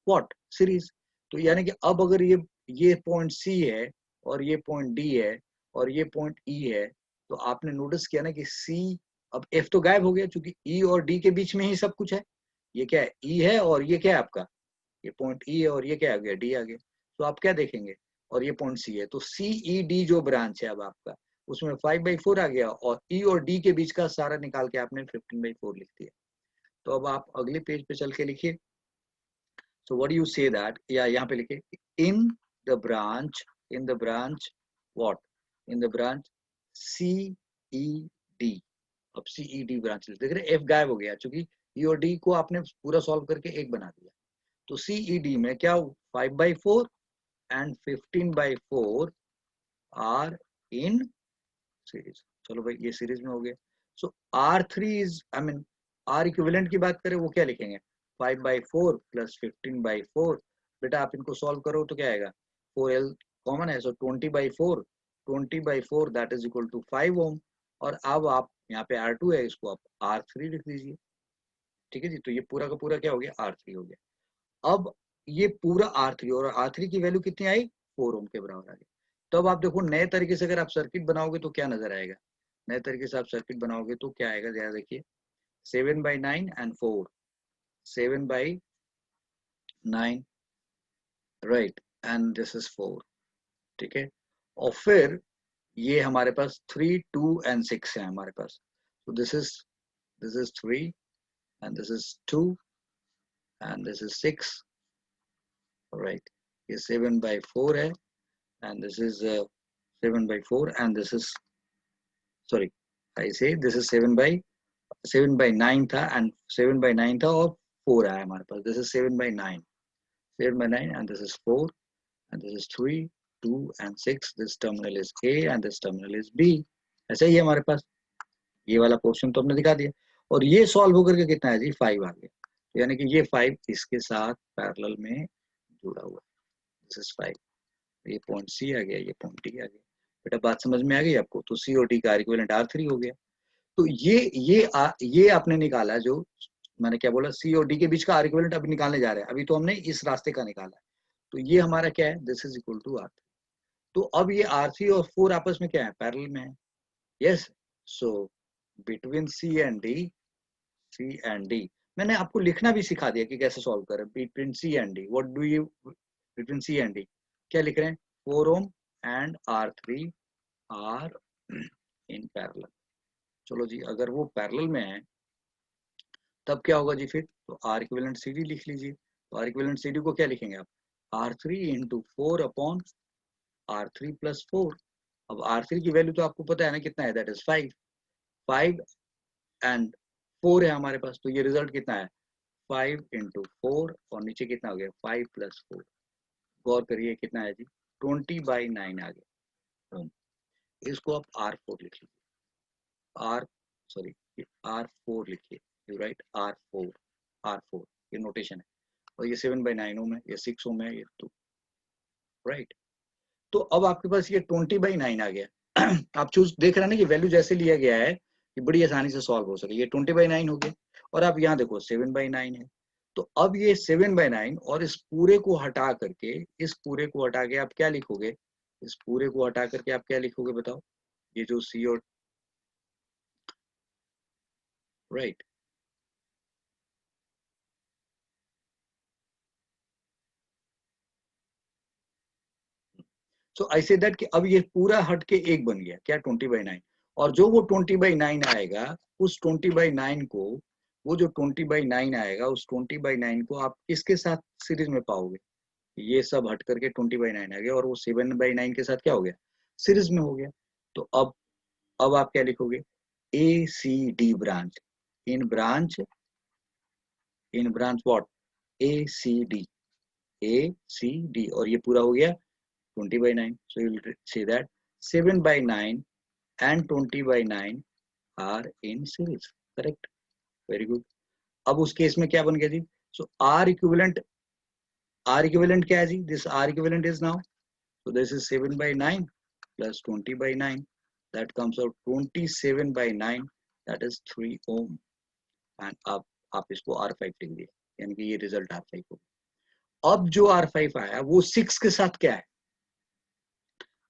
what, series. तो यानी कि अब अगर ये पॉइंट सी है और ये पॉइंट डी है और ये पॉइंट ई है, तो आपने नोटिस किया ना कि सी, अब एफ तो गायब हो गया क्योंकि ई और डी के बीच में ही सब कुछ है। ये क्या है, ई है और ये क्या है आपका, ये पॉइंट ई है और ये क्या आ गया, डी आ गया। तो आप क्या देखेंगे, और ये पॉइंट सी है, तो सी ई डी जो ब्रांच है अब आपका, उसमें 5/4 आ गया और ई और डी के बीच का सारा निकाल के आपने 15/4 लिख दिया। तो अब आप अगले पेज पे चल के लिखिए। So what you say that, या यहाँ पे लिखिए in the branch, in the branch what, in the branch C E D. अब सी ई डी ब्रांच देख रहे, एफ गायब हो गया क्योंकि ई और डी को आपने पूरा सॉल्व करके एक बना दिया। तो CED में क्या 5/4 एंड 15/4 आर इन सीरीज। चलो भाई ये सीरीज में हो गया। So R3 is, I mean R equivalent की बात करें वो क्या लिखेंगे 5/4 प्लस 15/4। बेटा आप इनको सॉल्व करो तो क्या आएगा, 4L कॉमन है, सो 20/4, 20/4 that is equal to 5 ohm. और अब आप यहाँ पे R2 है, इसको आप R3 लिख दीजिए। ठीक है जी, तो ये पूरा का पूरा क्या हो गया, R3 हो गया। अब ये पूरा R3, और R3 की वैल्यू कितनी आई 4 ओम के बराबर आ गई। तो अब आप देखो नए तरीके से अगर आप सर्किट बनाओगे तो क्या नजर आएगा, नए तरीके से आप सर्किट बनाओगे तो क्या आएगा, जरा देखिए 7/9 and 4, 7/9, right, and this is 4। ठीक है, और फिर ये हमारे पास 3, 2 एंड 6 है हमारे पास। तो this is 3 and this is 2 and this is 6, right. ये 7/4 है and this is 7/4 and this is, sorry, I say this is 7/9 था and 7/9 था और 4 आया हमारे पास. This is 7/9 and this is 4 and this is 3, 2 and 6. This terminal is A and this terminal is B. ऐसा ही है हमारे पास. ये वाला पोर्शन तो हमने दिखा दिया और ये सॉल्व होकर के कितना है जी 5 आ गया. यानी कि ये 5 इसके साथ पैरेलल में जुड़ा हुआ है. This is 5. ये पॉइंट सी आ गया, ये पॉइंट डी आ गया. बेटा बात समझ में आ गई आपको. तो सी और डी का इक्विवेलेंट R3 हो गया. तो ये आपने निकाला, जो मैंने क्या बोला, सी और डी के बीच का आर इक्विवेलेंट अभी निकालने जा रहे हैं. अभी तो हमने इस रास्ते का निकाला है. तो ये हमारा क्या है, this is equal to R3. तो अब ये R3 और 4 आपस में क्या है, पैरेलल में है. Yes. So between C and D मैंने आपको लिखना भी सिखा दिया कि कैसे सॉल्व करें. Between C and D, what do you, between C and D क्या लिख रहे हैं, 4 ohm and R3 are in parallel. चलो जी, अगर वो पैरेलल में है तब क्या होगा जी फिर, तो आर इक्विवेलेंट सी डी लिख लीजिए. तो आर इक्विवेलेंट सी डी को क्या लिखेंगे आप, R3 into 4 upon R3 plus 4. अब R3 की वैल्यू तो आपको पता है ना कितना है, दैट इज 5 एंड 4 है हमारे पास. तो ये रिजल्ट कितना है, 5 इंटू 4 और नीचे कितना हो गया 5 प्लस 4. गौर करिए कितना है जी, 20/9 आ गया. इसको आप R4 लिख लीजिए. R4 लिखिए. यू राइट R4 ये नोटेशन है. और ये 7/9 ओम है, ये 6 ओम है, ये 2. राइट. तो अब आपके पास ये 20/9 आ गया. आप चूज देख रहे हैं ना कि वैल्यू जैसे लिया गया है कि बड़ी आसानी से सॉल्व हो सके. ये 20/9 हो गया और आप यहाँ देखो 7/9 है. तो अब ये 7/9 और इस पूरे को हटा के आप क्या लिखोगे, इस पूरे को हटा करके आप क्या लिखोगे बताओ. ये जो सी और right. So I say that कि अब ये पूरा हट के एक बन गया क्या, 20/9. और जो वो 20/9 आएगा, उस 20/9 को, वो जो 20/9 आएगा उस 20/9 को आप किसके साथ सीरीज में पाओगे, ये सब हट करके 20/9 आ गया और वो 7/9 के साथ क्या हो गया, सीरीज में हो गया. तो अब आप क्या लिखोगे, A C D branch, in branch what, A C D और ये पूरा हो गया 20/9. So you will say that 7/9 and 20/9 are in series. Correct. Very good. अब उस केस में क्या बन गया जी, so R equivalent क्या है जी, this R equivalent is now, so this is 7/9 plus 20/9, that comes out 27/9, that is 3 ohm. and आप इसको R5 लिख दिए, यानी कि ये रिजल्ट R5 हो. अब जो R5 आया वो 6 के साथ क्या है,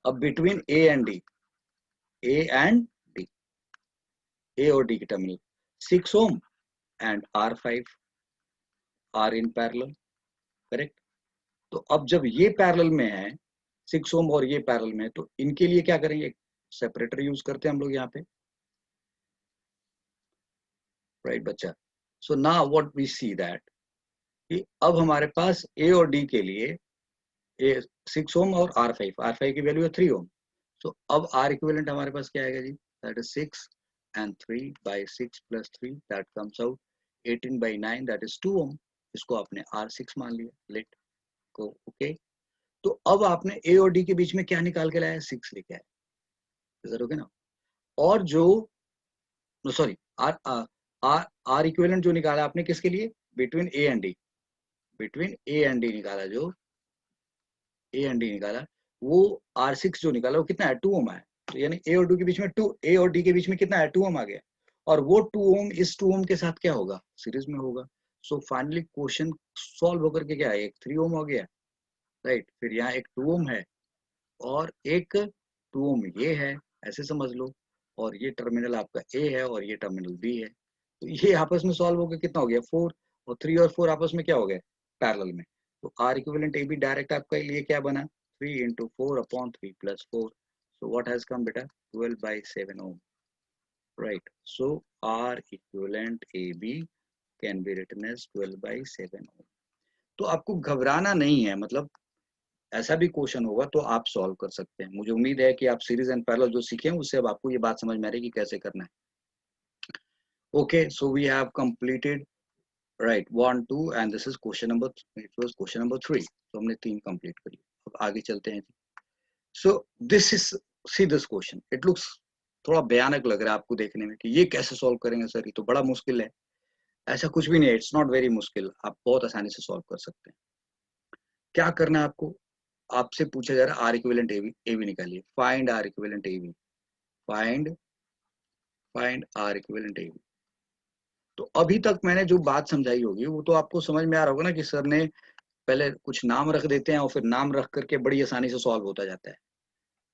अब between A and D, A और डी के terminal 6 ohm and R5 are in parallel. Correct. तो अब जब ये पैरेलल में है 6 ओम और ये पैरेलल में है, तो इनके लिए क्या करेंगे, सेपरेटर यूज करते हैं हम लोग यहाँ पे. राइट बच्चा. So now what we see that कि अब हमारे पास ए और डी के लिए 6 ओम और R5 की वैल्यू है 3 ओम. सो अब आर इक्विवेलेंट हमारे पास क्या आएगा जी, that is 6 and 3/6 plus 3, that comes out 18/9, that is 2 ohm. इसको आपने R6 मान लिया. लेट को ओके. तो अब आपने ए और डी के बीच में क्या निकाल के लाया, 6 लेके आए. इधर ओके ना. और जो सॉरी आर इक्विवेलेंट जो निकाला आपने किसके लिए, बिटवीन ए एंड डी निकाला, जो ए एंड डी निकाला, वो R6 जो निकाला वो कितना है, 2 ओम है. तो यानी ए और डी के बीच में ए और डी के बीच में कितना है, 2 ओम आ गया. और वो 2 ओम इस 2 ओम के साथ क्या होगा, सीरीज में होगा. सो फाइनली क्वेश्चन सॉल्व होकर के क्या है, एक 3 ओम हो गया. राइट. फिर यहाँ एक 2 ओम है और एक 2 ओम ये है, ऐसे समझ लो. और ये टर्मिनल आपका ए है और ये टर्मिनल बी है. तो ये आपस में सॉल्व होकर कितना हो गया, 4. और 3 और 4 आपस में क्या हो गया, पैरेलल में. तो R equivalent A B direct आपका लिए क्या बना, 3 into 4 upon 3 plus 4. So what has come beta, 12/7 ohm. Right. So R equivalent AB can be written as 12/7 ohm. तो आपको घबराना नहीं है, मतलब ऐसा भी क्वेश्चन होगा तो आप सॉल्व कर सकते हैं। मुझे उम्मीद है कि आप सीरीज एंड पैरेलल जो सीखे हैं उससे अब आपको ये बात समझ में आ रही है कि कैसे करना है। Okay, so we have completed right 1 2 and this is question number, it was question number 3। तो हमने 3 कंप्लीट कर लिया। अब आगे चलते हैं। सो this is, see this question, it looks थोड़ा भयानक लग रहा है आपको देखने में कि ये कैसे सॉल्व करेंगे सर, ये तो बड़ा मुश्किल है। ऐसा कुछ भी नहीं है, इट्स नॉट वेरी मुश्किल, आप बहुत आसानी से सॉल्व कर सकते हैं। क्या करना है आपको, आपसे पूछा जा रहा है आर इक्विवेलेंट एवी निकालिए, find R equivalent AV, find R equivalent AV. तो अभी तक मैंने जो बात समझाई होगी वो तो आपको समझ में आ रहा होगा ना कि सर ने पहले कुछ नाम रख देते हैं और फिर नाम रख करके बड़ी आसानी से सॉल्व होता जाता है।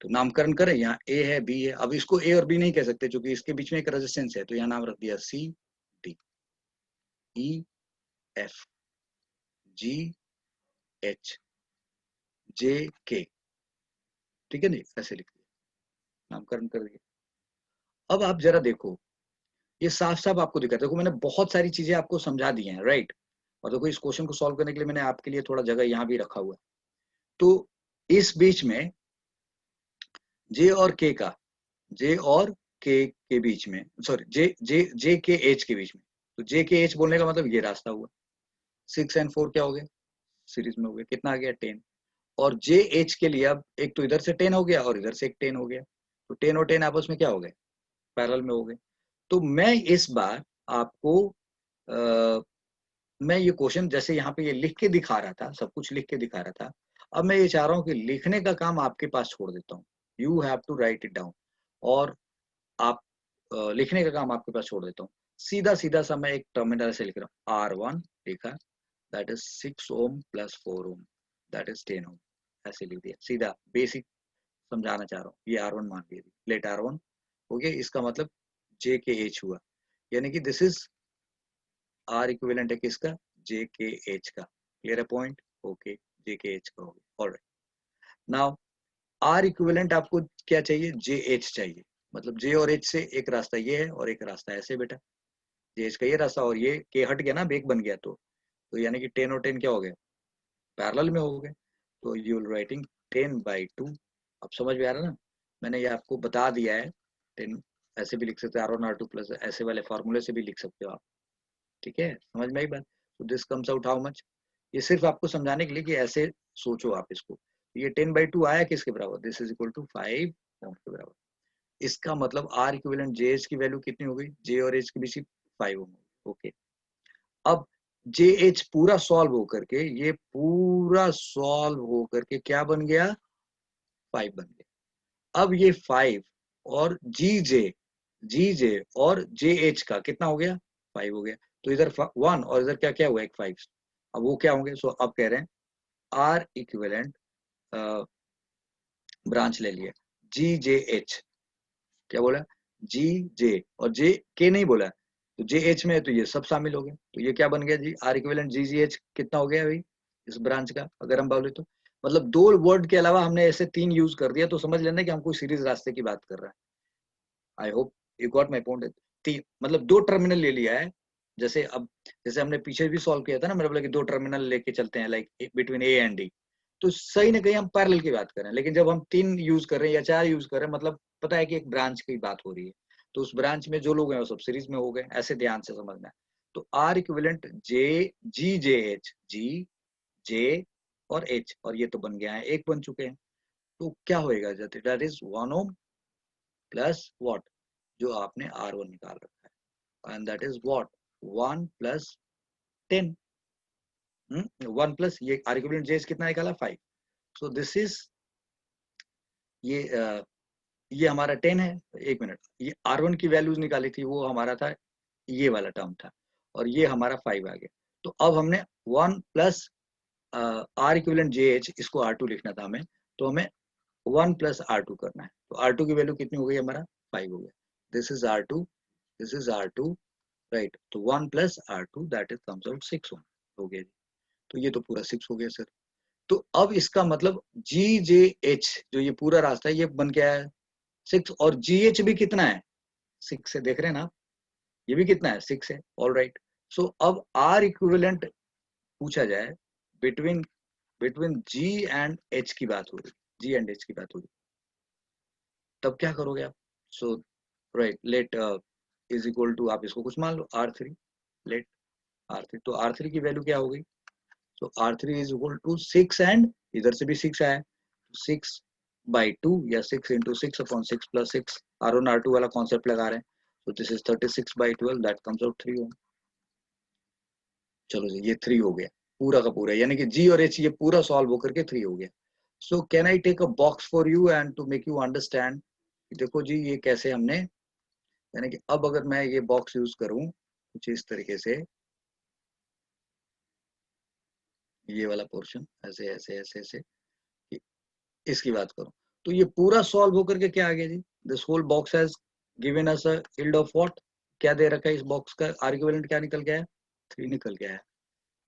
तो नामकरण करें, यहाँ ए है बी है, अब इसको ए और बी नहीं कह सकते क्योंकि इसके बीच में एक रेजिस्टेंस है, तो यहाँ नाम रख दिया C D E F G H J K, ठीक है नहीं, ऐसे लिख दिया, नामकरण कर दिया। अब आप जरा देखो, ये साफ साफ आपको दिखा, देखो मैंने बहुत सारी चीजें आपको समझा दी हैं, राइट। और देखो इस क्वेश्चन को सॉल्व करने के लिए मैंने आपके लिए थोड़ा जगह यहाँ भी रखा हुआ है। तो इस बीच में जे और के का, जे और के बीच में, सॉरी जे के एच के बीच में, तो जे के एच बोलने का मतलब ये रास्ता हुआ। 6 एंड 4 क्या हो गया, सीरीज में हो गया, कितना आ गया 10। और जे एच के लिए अब एक तो इधर से 10 हो गया और इधर से एक 10 हो गया, तो 10 और 10 आपस में क्या हो गए, पैरेलल में हो गए। तो मैं इस बार आपको मैं ये क्वेश्चन जैसे यहाँ पे ये लिख के दिखा रहा था, सब कुछ लिख के दिखा रहा था, अब मैं ये चाह रहा हूँ कि लिखने का काम आपके पास छोड़ देता हूँ, you have to write it down. और आप लिखने का काम आपके पास छोड़ देता हूँ। सीधा सीधा सा मैं एक टर्मिनल से लिख रहा हूँ, R1 लिखा, that is 6 ohm plus 4 ohm, that is 10 ohm, ऐसे लिख दिया। सीधा बेसिक समझाना चाह रहा हूँ, ये R1 मान लिया, लेट R1 हो गया, इसका मतलब जे के एच हुआ, यानी कि दिस इज आर इक्विवेलेंट है किसका, जे के एच का। क्लियर है पॉइंट, ओके, जे के एच का हो गया, ऑलराइट। नाउ आर इक्विवेलेंट आपको क्या चाहिए, जे एच चाहिए, मतलब जे और एच से एक रास्ता ये है और एक रास्ता ऐसे बेटा, जे एच का ये रास्ता और ये के हट गया ना, बेक बन गया, तो यानी कि 10 और 10 क्या हो गया, पैरेलल में हो गए। तो यू विल राइटिंग 10/2। अब समझ में आ रहा है ना, मैंने ये आपको बता दिया है। 10 ऐसे भी लिख सकते हैं, R1 R2 प्लस ऐसे वाले फार्मूले से भी लिख सकते हो आप, ठीक है, समझ में आई बात। तो this comes out how much, ये सिर्फ आपको समझाने के लिए कि ऐसे सोचो आप इसको। ये 10/2 आया किसके बराबर, दिस इज इक्वल टू 5 ओम के बराबर। इसका मतलब आर इक्विवेलेंट जे एच की वैल्यू कितनी हो गई, जे और एच के बीच 5 ओम। ओके, अब जे एच पूरा सॉल्व होकर के, ये पूरा सॉल्व होकर के क्या बन गया, 5 बन गया। अब ये 5 और जी जे और जे एच का कितना हो गया, 5 हो गया। तो इधर 1 और इधर क्या क्या हुआ, एक 5। अब वो क्या होंगे, सो अब कह रहे हैं आर इक्विवेलेंट ब्रांच ले लिया, जी जे एच, क्या बोला, जी जे और जे के नहीं बोला, तो जे एच में है तो ये सब शामिल हो गए, तो ये क्या बन गया जी, R equivalent G G H कितना हो गया भाई इस ब्रांच का, अगर हम बोले तो। मतलब 2 वर्ड के अलावा हमने ऐसे 3 यूज कर दिया, तो समझ लेना कि हम कोई सीरीज रास्ते की बात कर रहे हैं। आई hope you got my point. मतलब 2 टर्मिनल ले लिया है, जैसे अब जैसे हमने पीछे भी सॉल्व किया था ना, मैंने बोला कि 2 टर्मिनल लेके चलते हैं, like between A and D. तो सही ना, कहीं हम पैरेलल की बात कर रहे हैं, लेकिन जब हम 3 यूज कर रहे हैं या 4 यूज कर रहे हैं, मतलब पता है कि एक ब्रांच की बात हो रही है, तो उस ब्रांच में जो लोग हैं वो सब सीरीज में हो गए, ऐसे ध्यान से समझना है। तो R equivalent J G J H, G J और एच, और ये तो बन गया है, एक बन चुके हैं। तो क्या होएगा, that is 1 ohm plus what, जो आपने R1 निकाल रखा है, and that is what, 1 plus 10, 1 plus ये आर इक्विवेलेंट जे कितना निकाला, 5। सो दिस इज ये ये हमारा 10 है। एक मिनट, ये R1 की वैल्यूज निकाली थी, वो हमारा था ये वाला टर्म था, और ये हमारा 5 आ गया। तो अब हमने 1 plus R equivalent J H, इसको R2 लिखना था हमें, तो हमें 1 प्लस R2 करना है। तो R2 की वैल्यू कितनी हो गई हमारा, 5 हो गया। This is R2, this is R2, right. तो 1 plus R2 that is comes out 6 हो गया। तो ये तो पूरा 6 हो गया सर। तो अब इसका मतलब जी जे एच जो ये पूरा रास्ता है, ये बन गया है 6, और जी एच भी कितना है, 6 है, देख रहे हैं ना आप, ये भी कितना है, 6 है, ऑल राइट। सो अब आर इक्विवेलेंट पूछा जाए between between ji and H की बात हो रही, जी एंड एच की बात हो रही, तब क्या करोगे आप? So right, let is equal to, आप इसको कुछ मान लो R3, लेट R3, तो R3 की वैल्यू क्या हो गई? So R3 is equal to 6, and इधर से भी 6 आया, 6/2 या 6 × 6/6 R1 R2 वाला कॉन्सेप्ट लगा रहे हैं, तो this is 36/12, that comes out 3 ओम। चलो जी, ये 3 हो गया पूरा का पूरा, यानी कि जी और एच ये पूरा सॉल्व होकर के 3 हो गया। So can I take a box for you and to make you understand, देखो जी ये कैसे हमने, यानी कि अब अगर मैं ये बॉक्स यूज करूं कुछ इस तरीके से, ये वाला पोर्शन ऐसे ऐसे ऐसे ऐसे, इसकी बात करूं, तो ये पूरा सॉल्व होकर के क्या आ गया जी? This whole box has given us a yield of what, क्या दे रखा है इस बॉक्स का आर इक्विवेलेंट, क्या निकल गया है? 3 निकल गया है।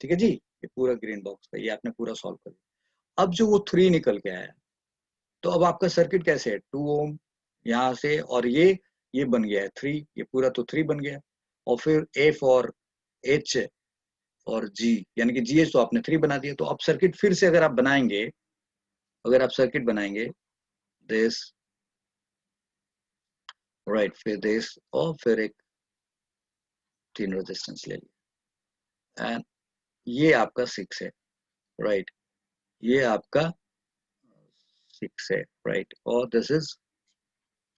ठीक है जी, ये पूरा ग्रीन बॉक्स था, ये आपने पूरा सॉल्व कर दिया। अब जो वो 3 निकल के आया, तो अब आपका सर्किट कैसे है? 2 ओम यहाँ से, और ये बन गया है 3, ये पूरा तो 3 बन गया, और फिर एफ और एच और जी, यानी कि जी एच तो आपने 3 बना दिया। तो अब सर्किट फिर से अगर आप बनाएंगे, अगर आप सर्किट बनाएंगे दिस, राइट, फिर दिस, और फिर एक 3 रेजिस्टेंस ले लिया, एंड ये आपका 6 है, राइट, ये आपका 6 है, राइट, और दिस इज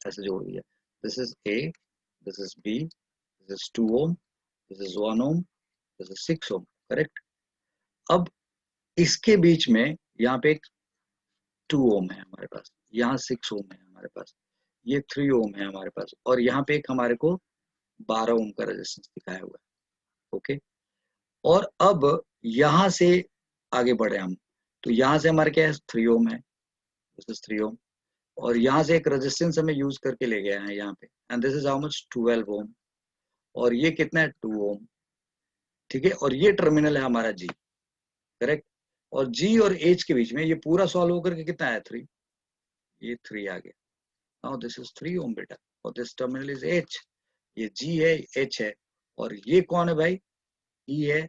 ऐसे जोड़ दिया, this is A, this is B, this is 2 ohm, this is 1 ohm, this is 6 ohm, correct. अब इसके बीच में यहाँ पे एक 2 ओम है हमारे पास, यहाँ 6 ओम है हमारे पास, ये 3 ओम है हमारे पास, और यहाँ पे एक हमारे को 12 ओम का रेजिस्टेंस दिखाया हुआ है। ओके, और अब यहाँ से आगे बढ़े हम, तो यहाँ से हमारे क्या है? 3 ओम है, दिस इज 3 ओम, और यहाँ से एक रेजिस्टेंस हमें यूज करके ले गया है यहाँ पे, and this is how much? 12 ओम, और ये कितना है? 2 ओम। ठीक है, और ये टर्मिनल है हमारा जी, करेक्ट, और जी और एच के बीच में ये पूरा सॉल्व होकर के कितना है? 3, ये 3 आ गया। नाउ दिस इज 3 ओम बेटा, और दिस टर्मिनल इज एच, ये जी है, एच है, और ये कौन है भाई? ई है,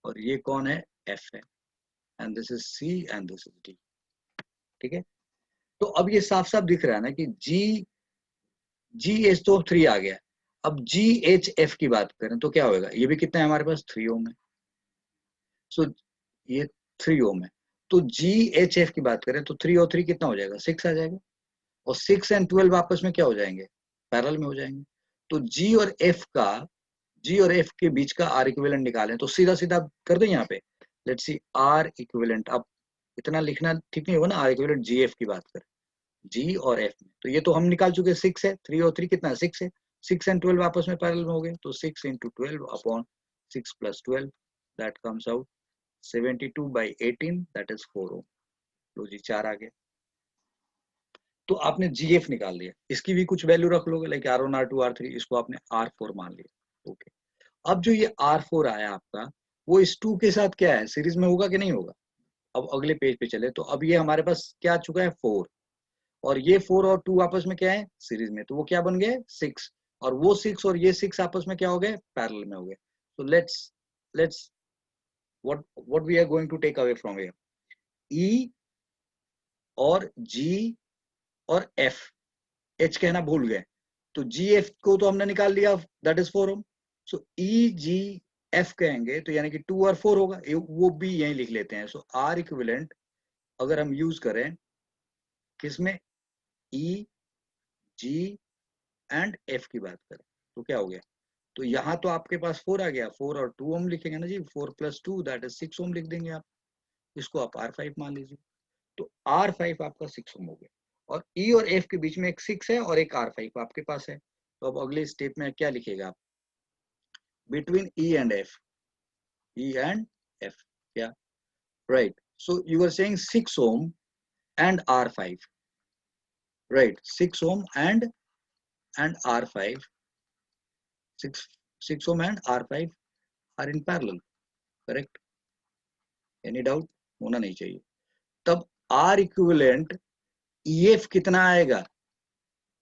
और ये कौन है? एफ है, and this is C and this is D. ठीक है, तो अब ये साफ साफ दिख रहा है ना कि जी एच तो 3 आ गया, अब जी एच एफ की बात करें तो क्या होगा? ये भी कितना है हमारे पास? 3 ओम है, सो ये 3 ओम है, तो जी एच एफ की बात करें तो 3 और 3 कितना हो जाएगा? 6 आ जाएगा, और 6 एंड 12 आपस में क्या हो जाएंगे? पैरेलल में हो जाएंगे। तो जी और एफ के बीच का आर इक्विवेलेंट निकालें, तो सीधा सीधा कर दें यहाँ पे, लेट्स सी आर इक्विवेलेंट। अब इतना लिखना ठीक नहीं होगा ना, आर इक्विवेलेंट जी एफ की बात करें, जी और एफ में, तो ये तो हम निकाल चुके, 6 है, 3 और 3 कितना है? 6 है, 6 एंड 12 आपस में पैरेलल में हो गए, तो 6 × 12 upon 6 + 12, that comes out 72/18, that is 4 ओम। लो जी, 4 आ गया। तो आपने जीएफ निकाल लिया, इसकी भी कुछ वैल्यू रख लोगे, लाइक R1 R2 R3, इसको आपने R4 मान लिया। ओके, अब जो ये R4 आया आपका, वो इस 2 के साथ क्या है? सीरीज में होगा कि नहीं होगा? अब अगले पेज पे चले, तो अब ये हमारे पास क्या आ चुका है? 4, और ये 4 और 2 आपस में क्या है? सीरीज में, तो वो क्या बन गए? 6, और वो 6 और ये 6 आपस में क्या हो गए? पैरेलल में हो गए। तो let's what we are going to take away from here, E और G और F, H कहना भूल गए, तो जी एफ को तो हमने निकाल लिया, that is 4 ohm. So E G F कहेंगे तो यानी कि 2 और 4 होगा, वो भी यही लिख लेते हैं। सो आर इक्विवेलेंट अगर हम यूज करें किसमें? ई जी एंड एफ की बात करें, तो क्या हो गया? तो यहाँ तो आपके पास 4 आ गया, 4 और 2 ओम लिखेंगे ना जी, 4 + 2 दैट इज 6 ओम लिख देंगे आप, इसको आप R5 मान लीजिए, तो R5 आपका 6 ओम हो गया, और ई और एफ के बीच में एक 6 है और एक R5 आपके पास है। तो अब अगले स्टेप में क्या लिखेगा आप? Between E and F, E and F, क्या? Right, so you are saying 6 ohm and R5, right, 6 ohm and R5, 6 ohm and R5 are in parallel, correct? Any doubt? होना नहीं चाहिए। तब R equivalent EF कितना आएगा?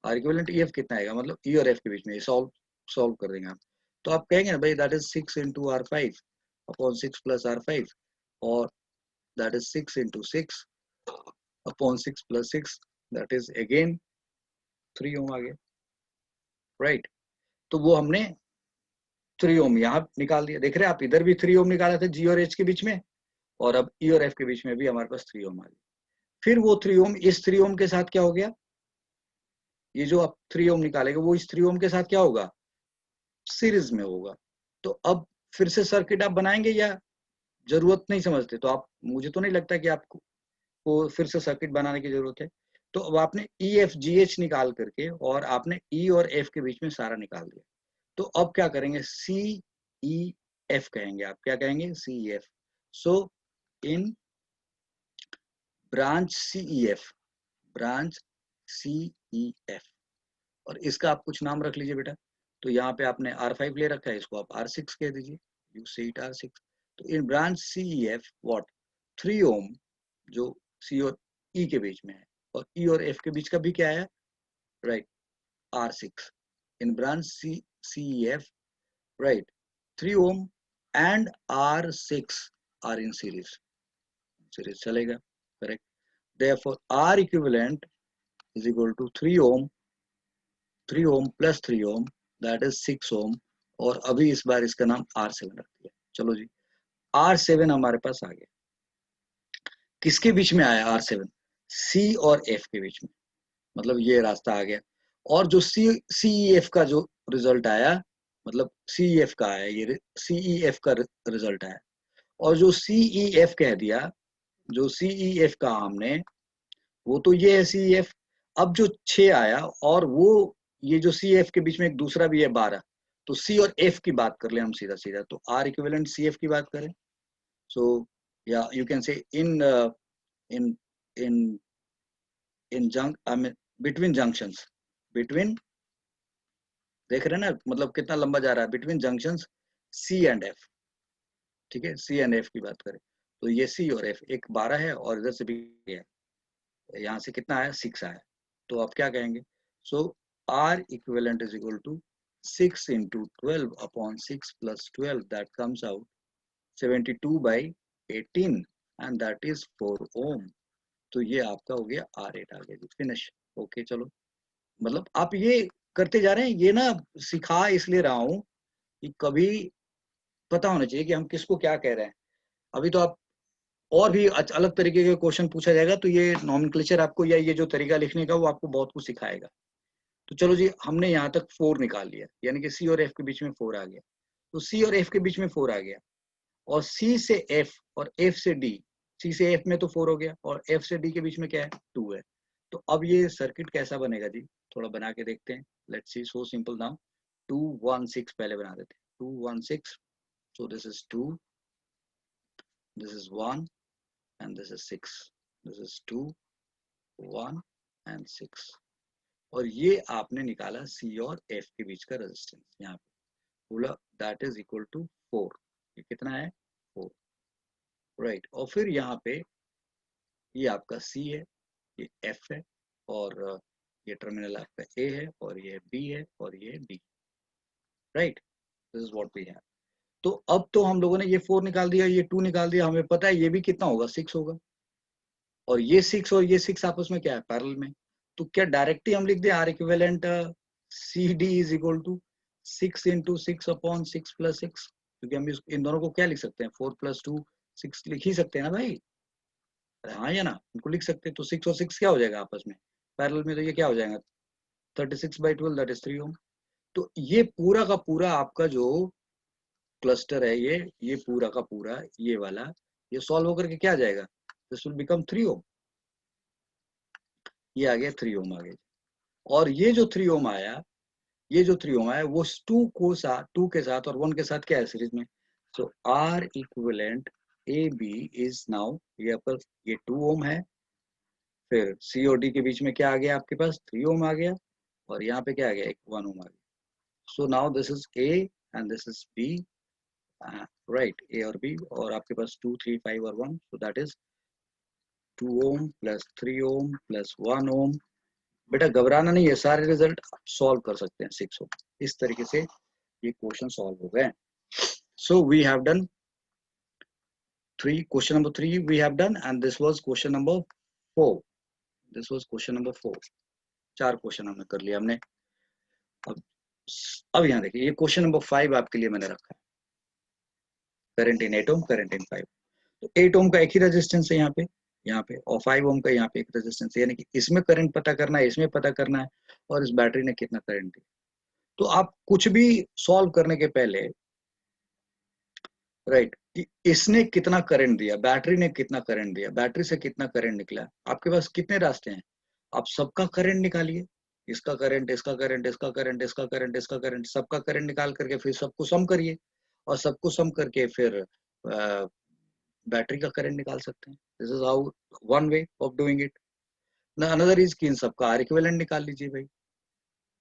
R equivalent EF कितना आएगा? मतलब E और F के बीच में, सॉल्व कर देंगे आप, तो आप कहेंगे ना भाई that is 6 × R5 upon 6 + R5, और that is 6 into 6 upon 6 plus 6, that is again 3 ओम आ गया, राइट। तो वो हमने 3 ओम यहाँ निकाल दिया। देख रहे हैं आप, इधर भी 3 ओम निकाला था जी और एच के बीच में, और अब ई और एफ के बीच में भी हमारे पास 3 ओम आ गया। फिर वो 3 ओम इस 3 ओम के साथ क्या हो गया, ये जो आप 3 ओम निकालेगा वो इस 3 ओम के साथ क्या होगा, सीरीज में होगा। तो अब फिर से सर्किट आप बनाएंगे या जरूरत नहीं समझते? तो आप, मुझे तो नहीं लगता कि आपको को फिर से सर्किट बनाने की जरूरत है। तो अब आपने ई एफ जी एच निकाल करके और आपने ई और एफ के बीच में सारा निकाल दिया। तो अब क्या करेंगे, सी ई एफ कहेंगे, आप क्या कहेंगे, C E F. So in branch C E F, branch C E F, और इसका आप कुछ नाम रख लीजिए बेटा। तो यहाँ पे आपने R5 ले रखा है, इसको आप R6 कह दीजिए, यू से इट R6। तो in branch C E F what, 3 ohm जो सी और ई के बीच में है, और ई और एफ के बीच का भी क्या है, right, R6। In branch C E F, right, 3 ohm and R6 are in series, series चलेगा, correct. Therefore R equivalent is equal to 3 ohm, 3 ohm plus 3 ohm, that is 6 ohm, और अभी इस बार इसका नाम R7 रख दिया। चलो जी, R7 हमारे पास आ गया। किसके बीच में आया R7, C और F के बीच में, मतलब ये रास्ता आ गया। और जो CEF का जो रिजल्ट आया, मतलब CEF का आया, ये CEF का रिजल्ट आया। और जो CEF कह दिया, जो CEF का हमने, वो तो ये है CEF। अब जो 6 आया, और वो ये जो CF के बीच में एक दूसरा भी है 12, तो C और F की बात कर ले हम सीधा सीधा, तो R इक्विवेलेंट CF की बात करें। सो या you can say in in in in junk, I mean between junctions, between, देख रहे हैं ना मतलब कितना लंबा जा रहा है, between junctions C and F, ठीक है, C एंड F की बात करें तो ये C और F, एक 12 है और इधर से भी है, यहाँ से कितना आया, 6 आया। तो आप क्या कहेंगे, सो R equivalent is equal to 6 into 12 upon 6 plus 12, that comes out 72 by 18 and that is 4 ohm। तो ये आपका हो गया R8 आ गया, फिनिश। ओके चलो, मतलब आप ये करते जा रहे हैं, ये ना सिखा इसलिए रहा हूँ कि कभी पता होना चाहिए कि हम किसको क्या कह रहे हैं। अभी तो आप और भी अलग तरीके के क्वेश्चन पूछा जाएगा, तो ये नॉमेनक्लेचर आपको, या ये जो तरीका लिखने का, वो आपको बहुत कुछ सिखाएगा। तो चलो जी, हमने यहाँ तक 4 निकाल लिया, यानी कि सी और एफ के बीच में 4 आ गया। तो सी और एफ के बीच में 4 आ गया, और सी से एफ और एफ से डी, सी से एफ में तो 4 हो गया, और एफ से डी के बीच में क्या है, 2 है। तो अब ये सर्किट कैसा बनेगा जी, थोड़ा बना के देखते हैं। Let's see, so simple now. 2 1 6 पहले बना देते हैं, 2 1 6। सो this is 2, this is 1 and this is 6, this is 2 1 and 6। और ये आपने निकाला C और F के बीच का रेजिस्टेंस, यहाँ पे बोला दैट इज इक्वल टू 4। ये कितना है, 4, राइट। और फिर यहाँ पे ये आपका C है, ये F है, और ये टर्मिनल आपका A है, और ये B है, और ये D, right. This is what we have. तो अब तो हम लोगों ने ये 4 निकाल दिया, ये 2 निकाल दिया, हमें पता है ये भी कितना होगा, 6 होगा, और ये 6 और ये 6 आपस में क्या है, पैरेलल में। तो क्या डायरेक्टली हम लिख दें R equivalent C D is equal to 6 into 6 upon 6 plus 6, क्योंकि हम इन दोनों को क्या लिख सकते हैं, 4 प्लस 2 6 लिख ही सकते हैं ना भाई, अरे हाँ या ना, इनको लिख सकते हैं। तो 6 और 6 क्या हो जाएगा आपस में, पैरेलल में, तो ये क्या हो जाएगा, 36/12, दैट इज 3 ओम। तो ये पूरा का पूरा आपका जो क्लस्टर है, ये पूरा का पूरा ये वाला, ये सॉल्व होकर के क्या आ जाएगा, दिस विल बिकम 3 ओम। ये आ गया 3 ओम आ गया। और ये जो 3 ओम आया, ये जो 3 ओम आया वो 2 के साथ और 1 के साथ क्या है, सीरीज में। So R equivalent A B is now, ये आपका ये 2 ओम है, फिर सी और डी के बीच में क्या आ गया आपके पास, 3 ओम आ गया, और यहाँ पे क्या आ गया, एक 1 ओम आ गया। So now this is A and this is B, right, A और बी, और आपके पास 2 3 5 और 1, so that is 2 ohm plus 3 ohm plus 1 ओम। बेटा घबराना नहीं है, सारे रिजल्ट सॉल्व कर सकते हैं 6 ओम। इस तरीके से ये क्वेश्चन सॉल्व हो गए। So we have done question number 3 we have done, and this was question number 4. This was question number 4. 4 question हमने कर लिया हमने. अब यहाँ देखिए, ये क्वेश्चन नंबर 5 आपके लिए मैंने रखा है. Current in 8 ohm, current in 5. तो 8 ओम का एक ही रेजिस्टेंस है यहाँ पे और 5 ओम का यहाँ पे एक रेजिस्टेंस है, यानी कि इसमें करंट पता करना है, इसमें पता करना है, और इस बैटरी ने कितना करंट दिया. तो आप कुछ भी सॉल्व करने के पहले, राइट, कि इसने कितना करंट दिया, बैटरी ने कितना करंट दिया, बैटरी से कितना करंट निकला, आपके पास कितने रास्ते हैं, आप सबका करंट निकालिए. इसका करंट, इसका करंट, इसका करंट, इसका करंट, इसका करंट, सबका करंट निकाल करके फिर सबको सम करिए, और सबको सम करके फिर बैटरी का करंट निकाल सकते हैं. This is how one way of doing it. Another is कि इन सबका आर इक्विवेलेंट निकाल लीजिए भाई,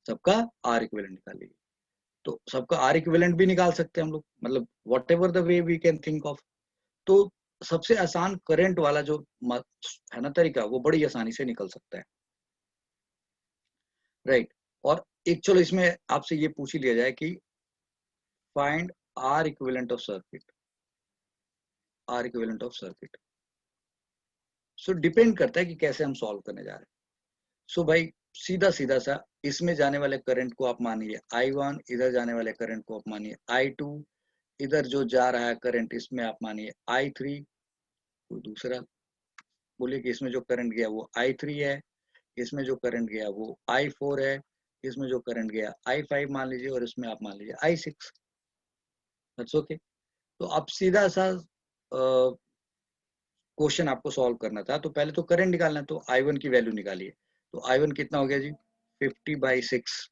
सबका आर इक्विवेलेंट निकाल लीजिए. तो सबका आर इक्विवेलेंट भी निकाल सकते हैं हम लोग, मतलब whatever the way we can think of. तो सबसे आसान करंट वाला जो है ना तरीका, वो बड़ी आसानी से निकल सकता है, राइट. और एक चलो इसमें आपसे ये पूछ ही लिया जाए कि find R equivalent of circuit. R equivalent of circuit, so depend करता है कि कैसे हम सॉल्व करने जा रहे हैं. सो भाई सीधा सीधा सा, इसमें जाने वाले करंट को आप मानिए I1, इधर जाने वाले करंट को आप मानिए I2, इधर जो जा रहा है करंट इसमें आप मानिए I3. कोई दूसरा बोलिए कि इसमें जो करंट गया वो I3 है, इसमें जो करंट गया वो I4 है, इसमें जो करंट गया I5 मान लीजिए, और इसमें आप मान लीजिए I6. That's okay. तो अब सीधा सा क्वेश्चन आपको सॉल्व करना था, तो पहले तो करंट निकालना है, तो I1 की वैल्यू निकालिए. तो I1 कितना हो गया जी, 50/6.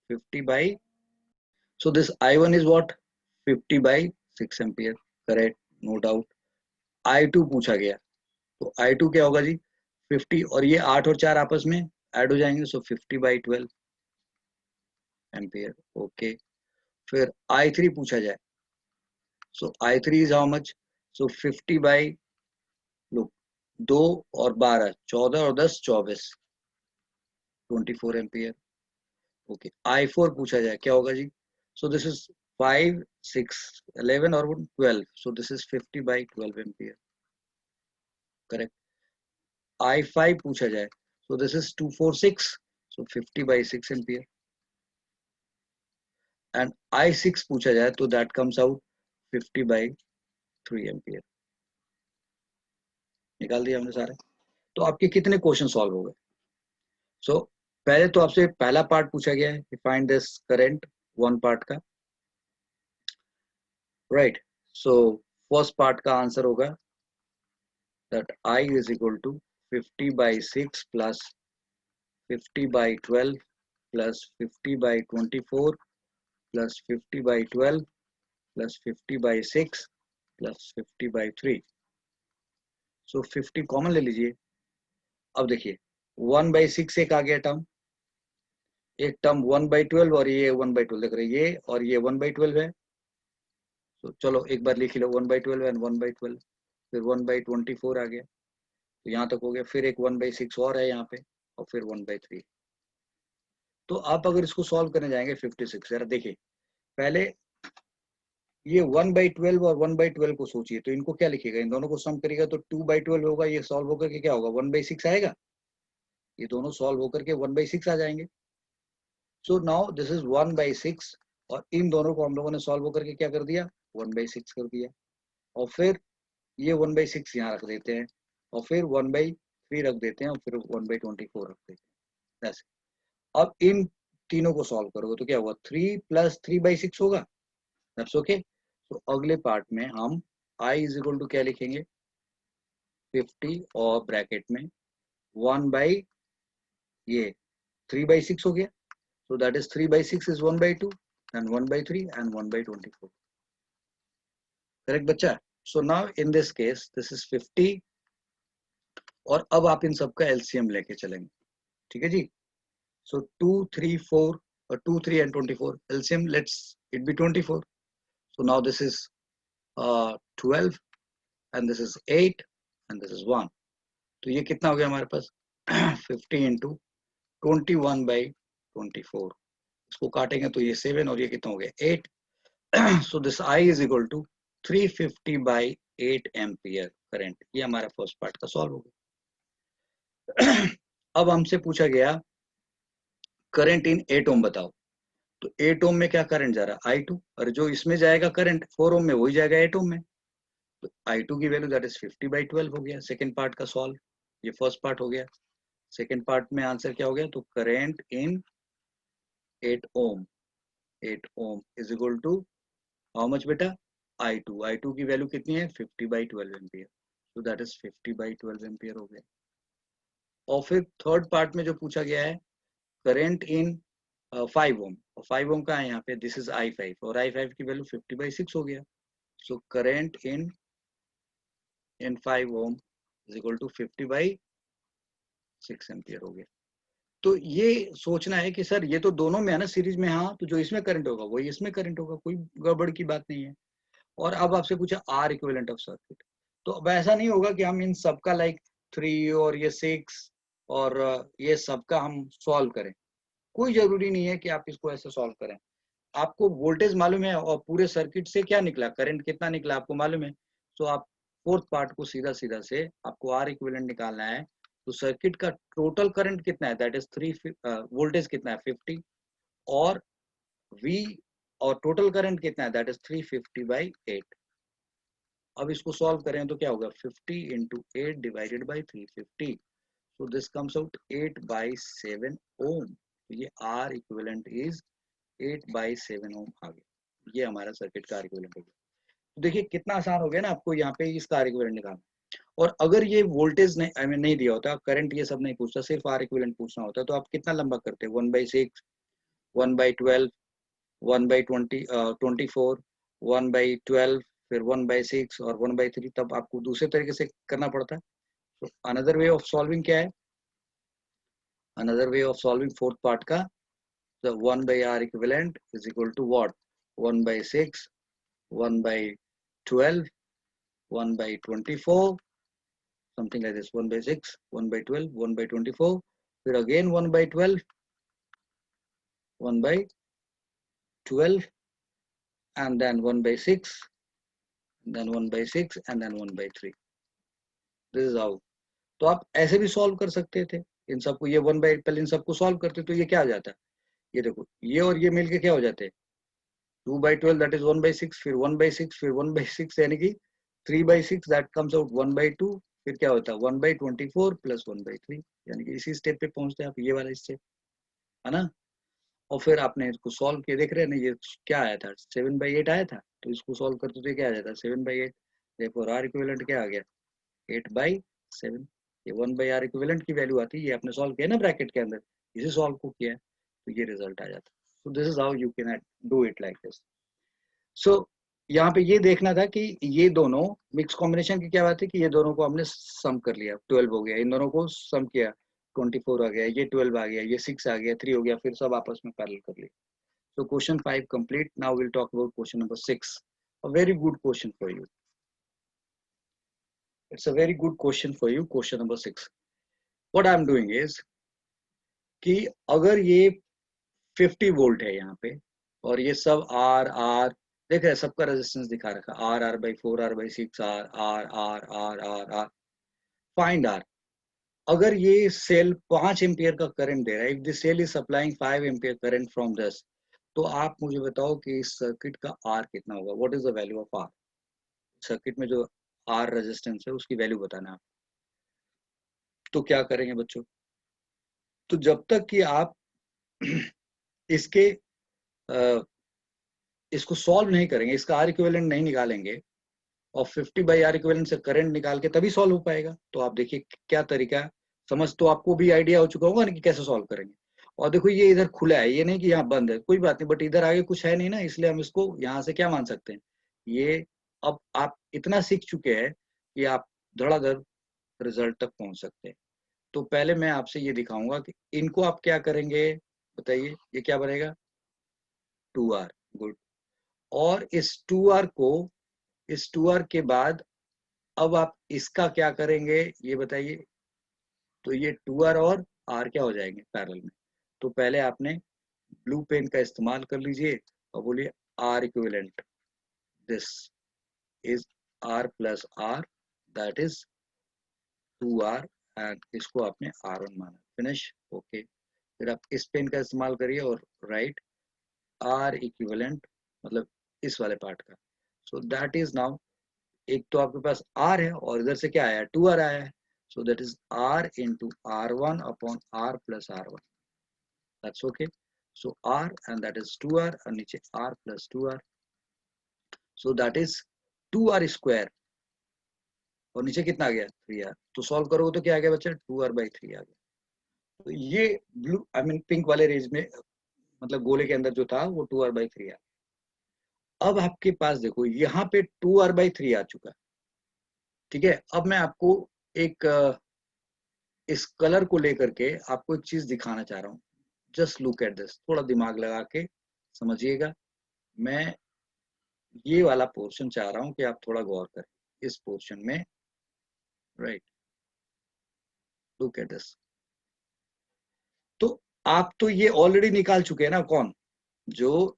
50 so this I1 is what, 50/6 ampere. Correct, no doubt. I2 पूछा गया, तो I2 क्या होगा जी, 50, और ये 8 और 4 आपस में ऐड हो जाएंगे, सो 50/12 एम्पियर. ओके. फिर I3 पूछा जाए, सो I3 is how much, so 50 by, look, 2 और 12, 14 और 10, 24, 24 एम्पियर. ओके. I4 पूछा जाए, क्या होगा जी, सो दिस इज 5, 6, 11 और 12, so this is 50/12 ampere. Correct. I5 पूछा जाए, so this is 246, so 50/6 ampere. and I6 पूछा जाए, तो that comes out 50/3 एम्पियर. निकाल दिया हमने सारे. तो आपके कितने क्वेश्चन सॉल्व हो गए. सो पहले तो आपसे पहला पार्ट पूछा गया है कि find this current, one part का, राइट. सो फर्स्ट पार्ट का आंसर होगा that I is equal to 50/6 plus 50/12 plus 50/24 plus 50/12 plus 50/6 plus 50/3. So 50 common ले लीजिए. अब देखिए 1/6 एक आ गया टर्म, एक टर्म 1/12, और ये 1/12 देख रहे, ये और ये 1/12 है. तो चलो एक बार लिख लो, 1/12 एंड 1/12. फिर 1/24 आ गया, तो यहाँ तक हो गया. फिर एक 1/6 और है यहाँ पे, और फिर 1/3. तो आप अगर इसको सॉल्व करने जाएंगे 56, जरा देखिए पहले ये 1/12 और 1/12 को सोचिए, तो इनको क्या लिखेगा, इन दोनों को सम करेगा तो 2/12 होगा. ये सॉल्व होकर के क्या होगा, 1/6 आएगा. ये दोनों सॉल्व होकर के 1/6 आ जाएंगे. सो नाउ दिस इज 1/6, और इन दोनों को हम लोगों ने सॉल्व होकर के क्या कर दिया, 1/6 कर दिया. और फिर ये 1/6 यहाँ रख देते हैं, और फिर 1/3 रख देते हैं, और फिर 1/24 रख देते हैं. ऐसे अब इन तीनों को सॉल्व करोगे तो क्या होगा, 3 + 3/6 होगा. That's okay. तो अगले पार्ट में हम I इज इक्वल टू क्या लिखेंगे, 50 और ब्रैकेट में 1 ये 3/6 हो गया. so that is 3/6 is 1/2 and 1/3 and 1/24. Correct बच्चा. so now in this case this is 50, और अब आप इन सबका LCM लेके चलेंगे. ठीक है जी. so 2, 3, 4 or 2, 3 and 24 LCM, let's it be 24. so now this is 12 and this is 8 and this is 1. तो ये कितना हो गया हमारे पास 50 into 21/24. इसको काटेंगे तो ये 7, और ये कितना हो गया 8. so this I is equal to 350/8 8 ampere current. ये हमारा फर्स्ट पार्ट का सॉल्व हो गया। अब हमसे पूछा गया करंट इन 8 ओम बताओ। तो 8 ओम में क्या करंट जा रहा है I2, और जो इसमें जाएगा करंट 4 ओम में वही जाएगा 8 ओम में। तो I2 की वैल्यू दैट इज 50/12 हो गया सेकंड पार्ट का सॉल्व। ये फर्स्ट पार्ट हो गया। सेकंड पार्ट में आंसर क्या हो गया, तो current in 8 ohm 8 ohm is equal to how much बेटा, I2 की वैल्यू कितनी है 50/12 एम्पियर। तो दैट इज 50/12 एम्पियर हो गया। और फिर थर्ड पार्ट में जो पूछा गया है करंट इन 5 ओम, और 5 ओम का है यहाँ पे, दिस इज I5, और I5 की वैल्यू 50/6 हो गया। So current in 5 ohm is equal to 50/6 ampere हो गया। तो ये सोचना है कि सर ये तो दोनों में है ना सीरीज में, हाँ, तो जो इसमें करंट होगा वही इसमें करंट होगा, कोई गड़बड़ की बात नहीं है। और अब आपसे पूछा आर इक्विवेलेंट ऑफ सर्किट, तो अब ऐसा नहीं होगा कि हम इन सबका लाइक 3 और ये 6 और ये सबका हम सॉल्व करें। कोई जरूरी नहीं है कि आप इसको ऐसे सॉल्व करें। आपको वोल्टेज मालूम है और पूरे सर्किट से क्या निकला, करंट कितना निकला आपको मालूम है। तो आप फोर्थ पार्ट को सीधा सीधा से आपको आर इक्विवेलेंट निकालना है। तो सर्किट का टोटल करंट कितना है, दैट इज 3, वोल्टेज कितना है 50, और V और टोटल करंट कितना है, दैट इज 350/8। अब इसको सॉल्व करें तो क्या होगा, 50 into 8 divided by 350, so this comes out 8/7 ओम। तो ये आर इक्विवेलेंट इज 8/7 ओम आ गया। ये हमारा सर्किट का आर इक्विवेलेंट हो गया। तो देखिए कितना आसान हो गया ना आपको यहाँ पे इसका आर इक्विवेलेंट निकालना। और अगर ये वोल्टेज नहीं, आई मीन नहीं दिया होता, करंट ये सब नहीं पूछता, सिर्फ आर इक्विवेलेंट पूछना होता, तो आप कितना लंबा करते, 1/6, 1/12, 1/20, 24, 1/12, फिर 1/6 और 1/3, तब आपको दूसरे तरीके से करना पड़ता है। तो अनदर वे ऑफ सॉल्विंग क्या है, another way of solving fourth part का, the 1/R equivalent is equal to what, 1/6, 1/12, 1/24, something like this, 1/6, 1/12, 1/24, फिर again 1/12, 1/12, and then 1/6, then 1/6, and then 1/3. This is how. तो आप ऐसे भी सॉल्व कर सकते थे इन सबको, ये पहले इन सबको सॉल्व करते तो ये क्या आ जाता है, ये देखो ये और ये मिलके क्या हो जाते हैं, 2/12 दैट इज 1/6, फिर 1/6, फिर 1/6, यानी कि 3/6 दैट कम्स आउट 1/2, फिर क्या होता है 1/24 प्लस 1/3, यानी कि इसी स्टेप पे पहुंचते हैं आप, ये वाला स्टेप है ना। और फिर आपने इसको सॉल्व किया, देख रहे हैं ना ये क्या आया था, 7/8 आया था, तो इसको सॉल्व करते तो ये क्या आ जाता है 7/8। देखो आर इक्विवेलेंट क्या आ गया 8/7। ये 1/R इक्विवेलेंट की वैल्यू आती है, ये आपने सॉल्व किया ना ब्रैकेट के अंदर, इसे सॉल्व को किया है तो ये रिजल्ट आ जाता है। So this is how you can do it like this. So यहाँ पे ये देखना था कि ये दोनों मिक्स कॉम्बिनेशन की क्या बात है कि ये दोनों को हमने सम कर लिया, 12 हो गया, इन दोनों को सम किया 24 आ गया, ये 12 आ गया, ये 6 आ गया, 3 हो गया, फिर सब आपस में पैरेलल कर लिया। So question 5 complete. Now we'll talk about question number 6. A very good question for you. It's a very good question for you. Question number 6. What I'm doing is कि अगर ये 50 वोल्ट है यहाँ पे और ये सब आर आर, देख रहे हैं सबका रेजिस्टेंस दिखा रखा, R/4, R/6, R। Find R. अगर ये सेल 5 एम्पियर का करंट दे रहा है, if this cell is supplying 5 ampere current from this, तो आप मुझे बताओ कि इस सर्किट का आर कितना होगा, what is the value of R. Circuit में जो आर रेजिस्टेंस है उसकी वैल्यू बताना आप। तो क्या करेंगे बच्चों, तो जब तक कि आप इसके इसको सॉल्व नहीं करेंगे, इसका आर इक्विवेलेंट नहीं निकालेंगे और 50/R इक्विवेलेंट से करंट निकाल के तभी सॉल्व हो पाएगा। तो आप देखिए क्या तरीका है, समझ तो आपको भी आइडिया हो चुका होगा ना कि कैसे सॉल्व करेंगे। और देखो ये इधर खुला है, ये नहीं कि यहाँ बंद है, कोई बात नहीं, बट इधर आगे कुछ है नहीं ना, इसलिए हम इसको यहाँ से क्या मान सकते हैं, ये अब आप इतना सीख चुके हैं कि आप धड़ाधड़ रिजल्ट तक पहुंच सकते हैं। तो पहले मैं आपसे ये दिखाऊंगा कि इनको आप क्या करेंगे, बताइए ये क्या बनेगा 2R। गुड। और इस 2R को, इस 2R के बाद अब आप इसका क्या करेंगे ये बताइए। तो ये 2R और R क्या हो जाएंगे पैरेलल में। तो पहले आपने ब्लू पेन का इस्तेमाल कर लीजिए और बोलिए R equivalent, this is R plus R that is 2R and इसको आपने R1 माना, फिनिश, ओके। फिर आप इस पेन का इस्तेमाल करिए और राइट R इक्विवेलेंट मतलब इस वाले पार्ट का, सो दैट इज नाउ, एक तो आपके पास R है और इधर से क्या आया है 2R आया है, so that is R into R1 upon R plus R1, that's okay. So R and that is 2R और नीचे R plus 2R, so that is 2R square और नीचे कितना आ गया 3R, तो सॉल्व करोगे तो क्या आ गया बच्चा 2R/3 आ गया। तो ये ब्लू आई मीन पिंक वाले रेंज में मतलब गोले के अंदर जो था वो 2R/3 आ। अब आपके पास देखो यहाँ पे 2R/3 आ चुका है, ठीक है। अब मैं आपको एक इस कलर को लेकर के आपको एक चीज दिखाना चाह रहा हूँ, जस्ट लुक एट दिस, थोड़ा दिमाग लगा के समझिएगा। मैं ये वाला पोर्शन चाह रहा हूँ कि आप थोड़ा गौर करें इस पोर्शन में, राइट, लुक एट दिस। तो आप तो ये ऑलरेडी निकाल चुके हैं ना, कौन, जो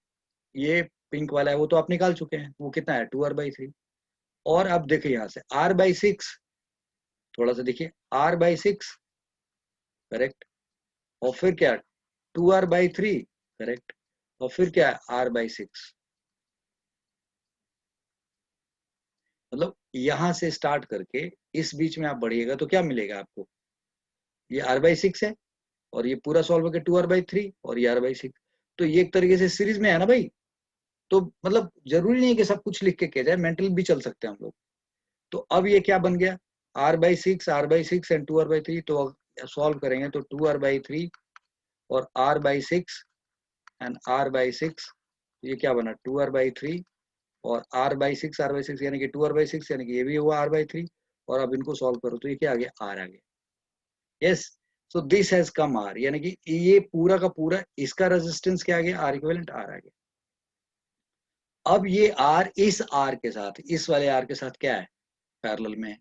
ये पिंक वाला है वो तो आप निकाल चुके हैं, वो कितना है 2R/3। और अब देखिए यहाँ से R/6, थोड़ा सा देखिए R/6, करेक्ट, और फिर क्या 2R/3, करेक्ट, और फिर क्या है R/6, मतलब यहां से स्टार्ट करके इस बीच में आप बढ़िएगा तो क्या मिलेगा आपको, ये R/6 है और ये पूरा सॉल्व होकर 2R/3 और ये R/6, तो ये एक तरीके से सीरीज में है ना भाई। तो मतलब जरूरी नहीं है कि सब कुछ लिख के किया जाए, मेंटल भी चल सकते हैं हम लोग। तो अब ये क्या बन गया R/6 एंड 2R/3, तो सॉल्व करेंगे तो 2R/3 और R/6 एंड R/6, ये क्या बना 2R/3 और R/6 यानी कि 2R/6 यानी कि ये भी हुआ R/3, और अब इनको सॉल्व करो तो ये क्या आ गया R आ गया, yes. So this has come R, यानी कि ये पूरा का पूरा इसका रेजिस्टेंस क्या आ गया R इक्विवेलेंट R आ गया। अब ये R इस R के साथ, इस वाले R के साथ क्या है पैरेलल में है,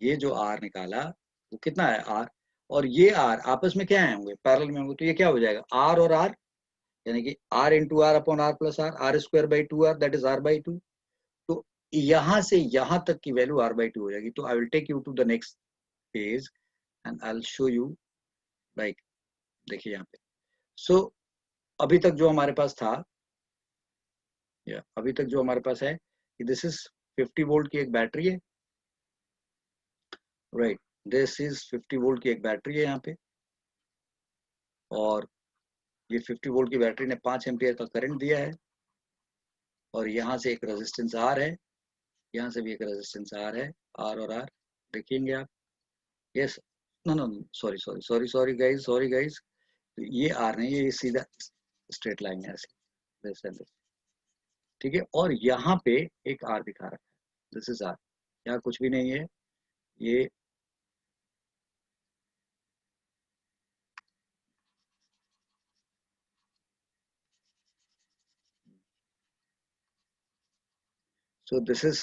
ये जो R निकाला वो कितना है R, और ये R आपस में क्या होंगे पैरेलल में होंगे, तो ये क्या हो जाएगा R और R, यानी कि R into R upon R plus R R² that is R/2। तो यहां से यहां तक की वैल्यू R/2 हो जाएगी। तो I will take you to the next page and I will show you, like देखिए यहाँ पे। सो अभी तक जो हमारे पास था, या अभी तक जो हमारे पास है, दिस इज 50 वोल्ट की एक बैटरी है, राइट, दिस इज 50 वोल्ट की एक बैटरी है यहाँ पे, और ये 50 वोल्ट की बैटरी ने 5 एम्पियर का करंट दिया है, और यहाँ से एक रेजिस्टेंस R है, यहाँ से भी एक रेजिस्टेंस R है, R और R देखेंगे आप, yes, no no sorry sorry sorry sorry guys, sorry guys, ये R नहीं, ये सीधा स्ट्रेट लाइन है ऐसे, ठीक है। और यहाँ पे एक R दिखा रखा है, दिस इज R, यहाँ कुछ भी नहीं है, ये सो दिस इज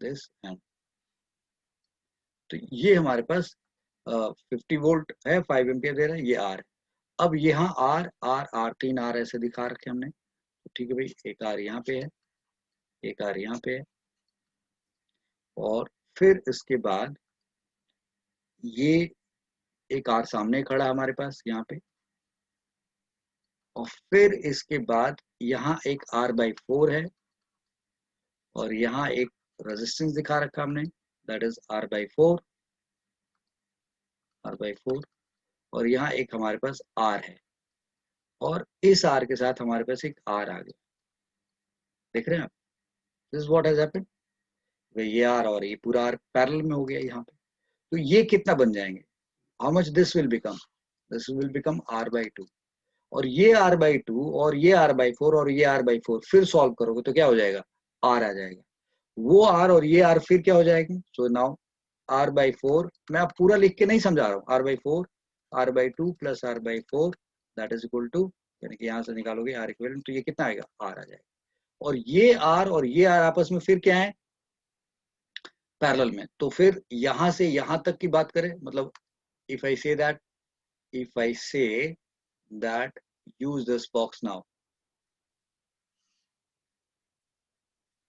दिस एंड, तो ये हमारे पास 50 वोल्ट है, 5 एम्पियर दे रहा है, ये R है। अब यहाँ R R R 3 R ऐसे दिखा रखे हमने, तो ठीक है भाई, एक R यहाँ पे है, एक R यहाँ पे है, और फिर इसके बाद ये एक R सामने खड़ा है हमारे पास यहाँ पे, और फिर इसके बाद यहाँ एक R/4 है, और यहाँ एक रेजिस्टेंस दिखा रखा हमने, दैट इज R/4, R/4, और यहाँ एक हमारे पास R है, और इस R के साथ हमारे पास एक R आ गया, देख रहे हैं आप, this is what has happened, ये R और ये पूरा R पैरेलल में हो गया यहाँ पे। तो ये कितना बन जाएंगे, how much this will become, this will become R/2, और ये R/2 और ये R/4 और ये R/4 फिर सॉल्व करोगे तो क्या हो जाएगा R आ जाएगा, वो R और ये R फिर क्या हो जाएगी, सो नाउ R/4, मैं आप पूरा लिख के नहीं समझा रहा हूँ, R/4 R/2 plus R/4 that is equal to, यानी कि यहाँ से निकालोगे R इक्विवेलेंट, तो ये कितना आएगा R आ जाएगा, और ये R और ये R आपस में फिर क्या है पैरेलल में। तो फिर यहां से यहां तक की बात करें, मतलब if I say that if I say that use this box now,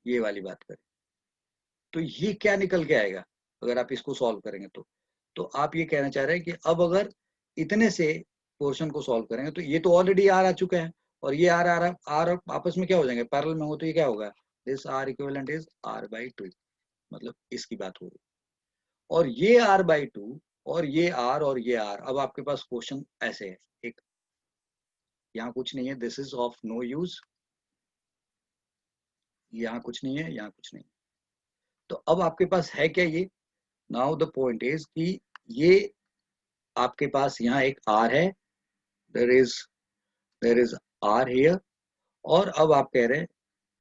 ये वाली बात करें तो ये क्या निकल के आएगा अगर आप इसको सॉल्व करेंगे तो आप ये कहना चाह रहे हैं कि अब अगर इतने से पोर्शन को सॉल्व करेंगे तो ये तो ऑलरेडी आर आ चुका है और ये आर आपस में क्या हो जाएंगे, पैरेलल में हो, तो ये क्या होगा, this R equivalent is R by 2, मतलब इसकी बात हो रही। और ये आर बाई 2 और ये आर और ये आर, अब आपके पास क्वेश्चन ऐसे है, एक यहाँ कुछ नहीं है, this is of no use, यहाँ कुछ नहीं है, यहाँ कुछ नहीं, तो अब आपके पास है क्या ये, नाउ द पॉइंट इज कि ये आपके पास यहाँ एक आर है, देयर इज आर हियर, और अब आप कह रहे हैं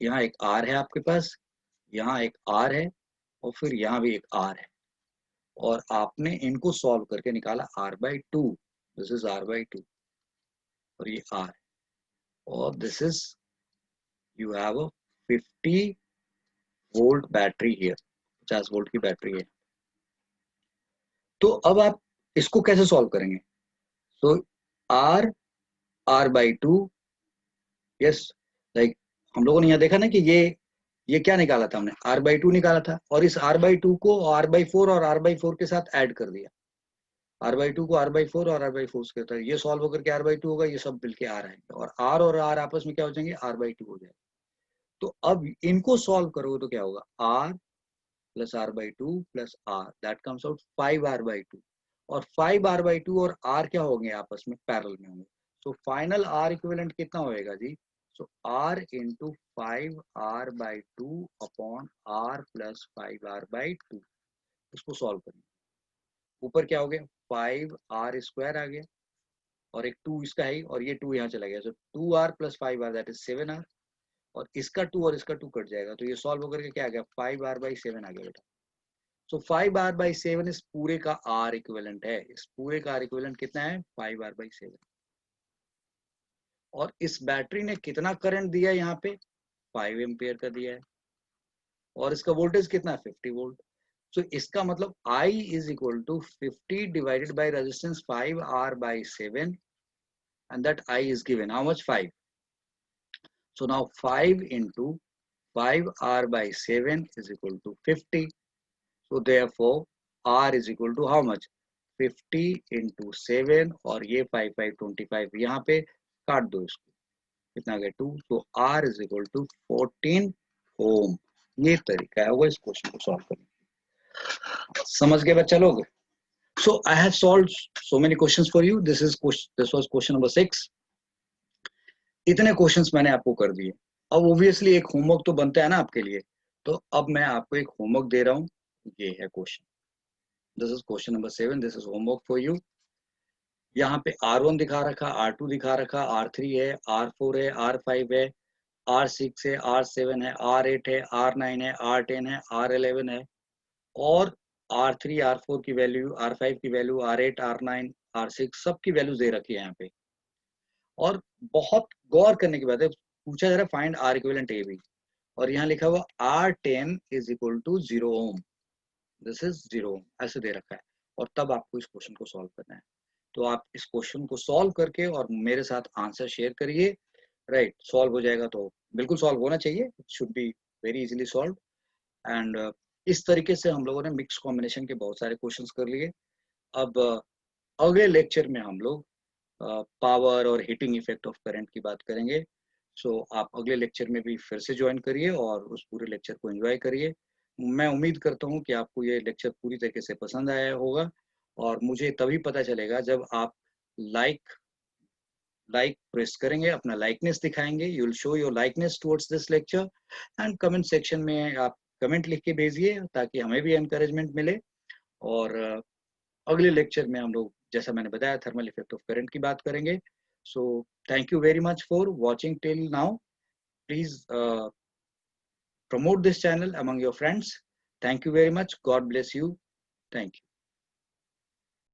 यहाँ एक आर है आपके पास, यहाँ एक आर है और फिर यहाँ भी एक आर है, और आपने इनको सॉल्व करके निकाला R by 2, this is R by 2 और ये आर, और this is you have a 50 volt battery here, 50 volt की बैटरी है। तो अब आप इसको कैसे सॉल्व करेंगे, तो आर बाई 2, यस, लाइक हम लोगों ने यहाँ देखा ना कि ये क्या निकाला था हमने, आर बाई 2 निकाला था, और इस आर बाई 2 को आर बाई 4 और आर बाई 4 के साथ ऐड कर दिया, आर बाई 2 को आर बाई 4 और आर बाई 4 के साथ, ये सॉल्व होकर के आर बाई 2 होगा, ये सब मिलके आर आएंगे और आर आपस में क्या हो जाएंगे, आर बाई 2 हो जाएगा। तो अब इनको सॉल्व करोगे तो क्या होगा, R plus R by 2 plus R, that comes out 5 R by 2, और 5 आर बाई 2 और आर क्या होंगे, आपस में पैरेलल में होंगे, तो फाइनल आर इक्विवेलेंट कितना होएगा जी, so R into 5 R by 2 upon R plus 5 R by 2, इसको सॉल्व करेंगे, ऊपर क्या हो गया 5 आर स्क्वायर आ गया और एक 2 इसका है और ये 2 यहाँ चला गया, so 2 R plus 5 R that is 7 R, और इसका 2 और इसका 2 कट जाएगा, तो ये सॉल्व होकर के क्या आ गया 5 आर बाई 7 आ गया बेटा। सो 5 आर बाई 7 इस पूरे का आर इक्विवेलेंट है, इस पूरे का आर इक्विवेलेंट कितना है 5 आर बाई 7, और इस बैटरी ने कितना करंट दिया है यहाँ पे 5 एम्पियर का दिया है, और इसका वोल्टेज कितना है 50 वोल्ट, so इसका मतलब I is equal to 50 divided by resistance 5R by 7, and that I is given how much, 5. So now 5 into 5R by 7 is equal to 50. So therefore R is equal to how much, 50 into 7, और ये 5 5 25, यहाँ पे काट दो इसको, कितना गया 2, तो R is equal to 14 ओम। ये तरीका है वो इस क्वेश्चन को सॉल्व करने, समझ गए बच्चा लोग। So I have solved so many questions for you. This was question number 6. इतने questions मैंने आपको कर दिए। अब obviously एक homework तो बनता है ना आपके लिए, तो अब मैं आपको एक homework दे रहा हूँ, ये है question. This is question number 7. This is homework for you. यहाँ पे R1 दिखा रखा, R2 दिखा रखा, R3 है, R4 है, R5 है, R6 है, R7 है, R8 है, R9 है, R10 है, R11 है, और R3, R4 की वैल्यू, R5 की वैल्यू, R8, R9, R6 सब की वैल्यूज दे रखी है यहाँ पे, और बहुत गौर करने की बात है, पूछा जा रहा है find R equivalent A B, और यहाँ लिखा हुआ R10 is equal to 0 ohm, this is 0 ohm ऐसे दे रखा है, और तब आपको इस क्वेश्चन को सॉल्व करना है। तो आप इस क्वेश्चन को सॉल्व करके और मेरे साथ आंसर शेयर करिए, राइट, सॉल्व हो जाएगा तो बिल्कुल सॉल्व होना चाहिए, it should be very easily solve, and इस तरीके से हम लोगों ने मिक्स कॉम्बिनेशन के बहुत सारे क्वेश्चंस कर लिए। अब अगले लेक्चर में हम लोग पावर और हीटिंग इफेक्ट ऑफ करंट की बात करेंगे। सो आप अगले लेक्चर में भी फिर से ज्वाइन करिए और उस पूरे लेक्चर को एंजॉय करिए। मैं उम्मीद करता हूँ कि आपको ये लेक्चर पूरी तरीके से पसंद आया होगा, और मुझे तभी पता चलेगा जब आप लाइक प्रेस करेंगे, अपना लाइकनेस दिखाएंगे, you will show your likeness towards this lecture, and comment section में आप कमेंट लिख के भेजिए ताकि हमें भी एनकरेजमेंट मिले। और अगले लेक्चर में हम लोग जैसा मैंने बताया थर्मल इफेक्ट ऑफ करंट की बात करेंगे। So thank you very much for watching till now. Please promote this channel among your friends. Thank you very much. God bless you. Thank you.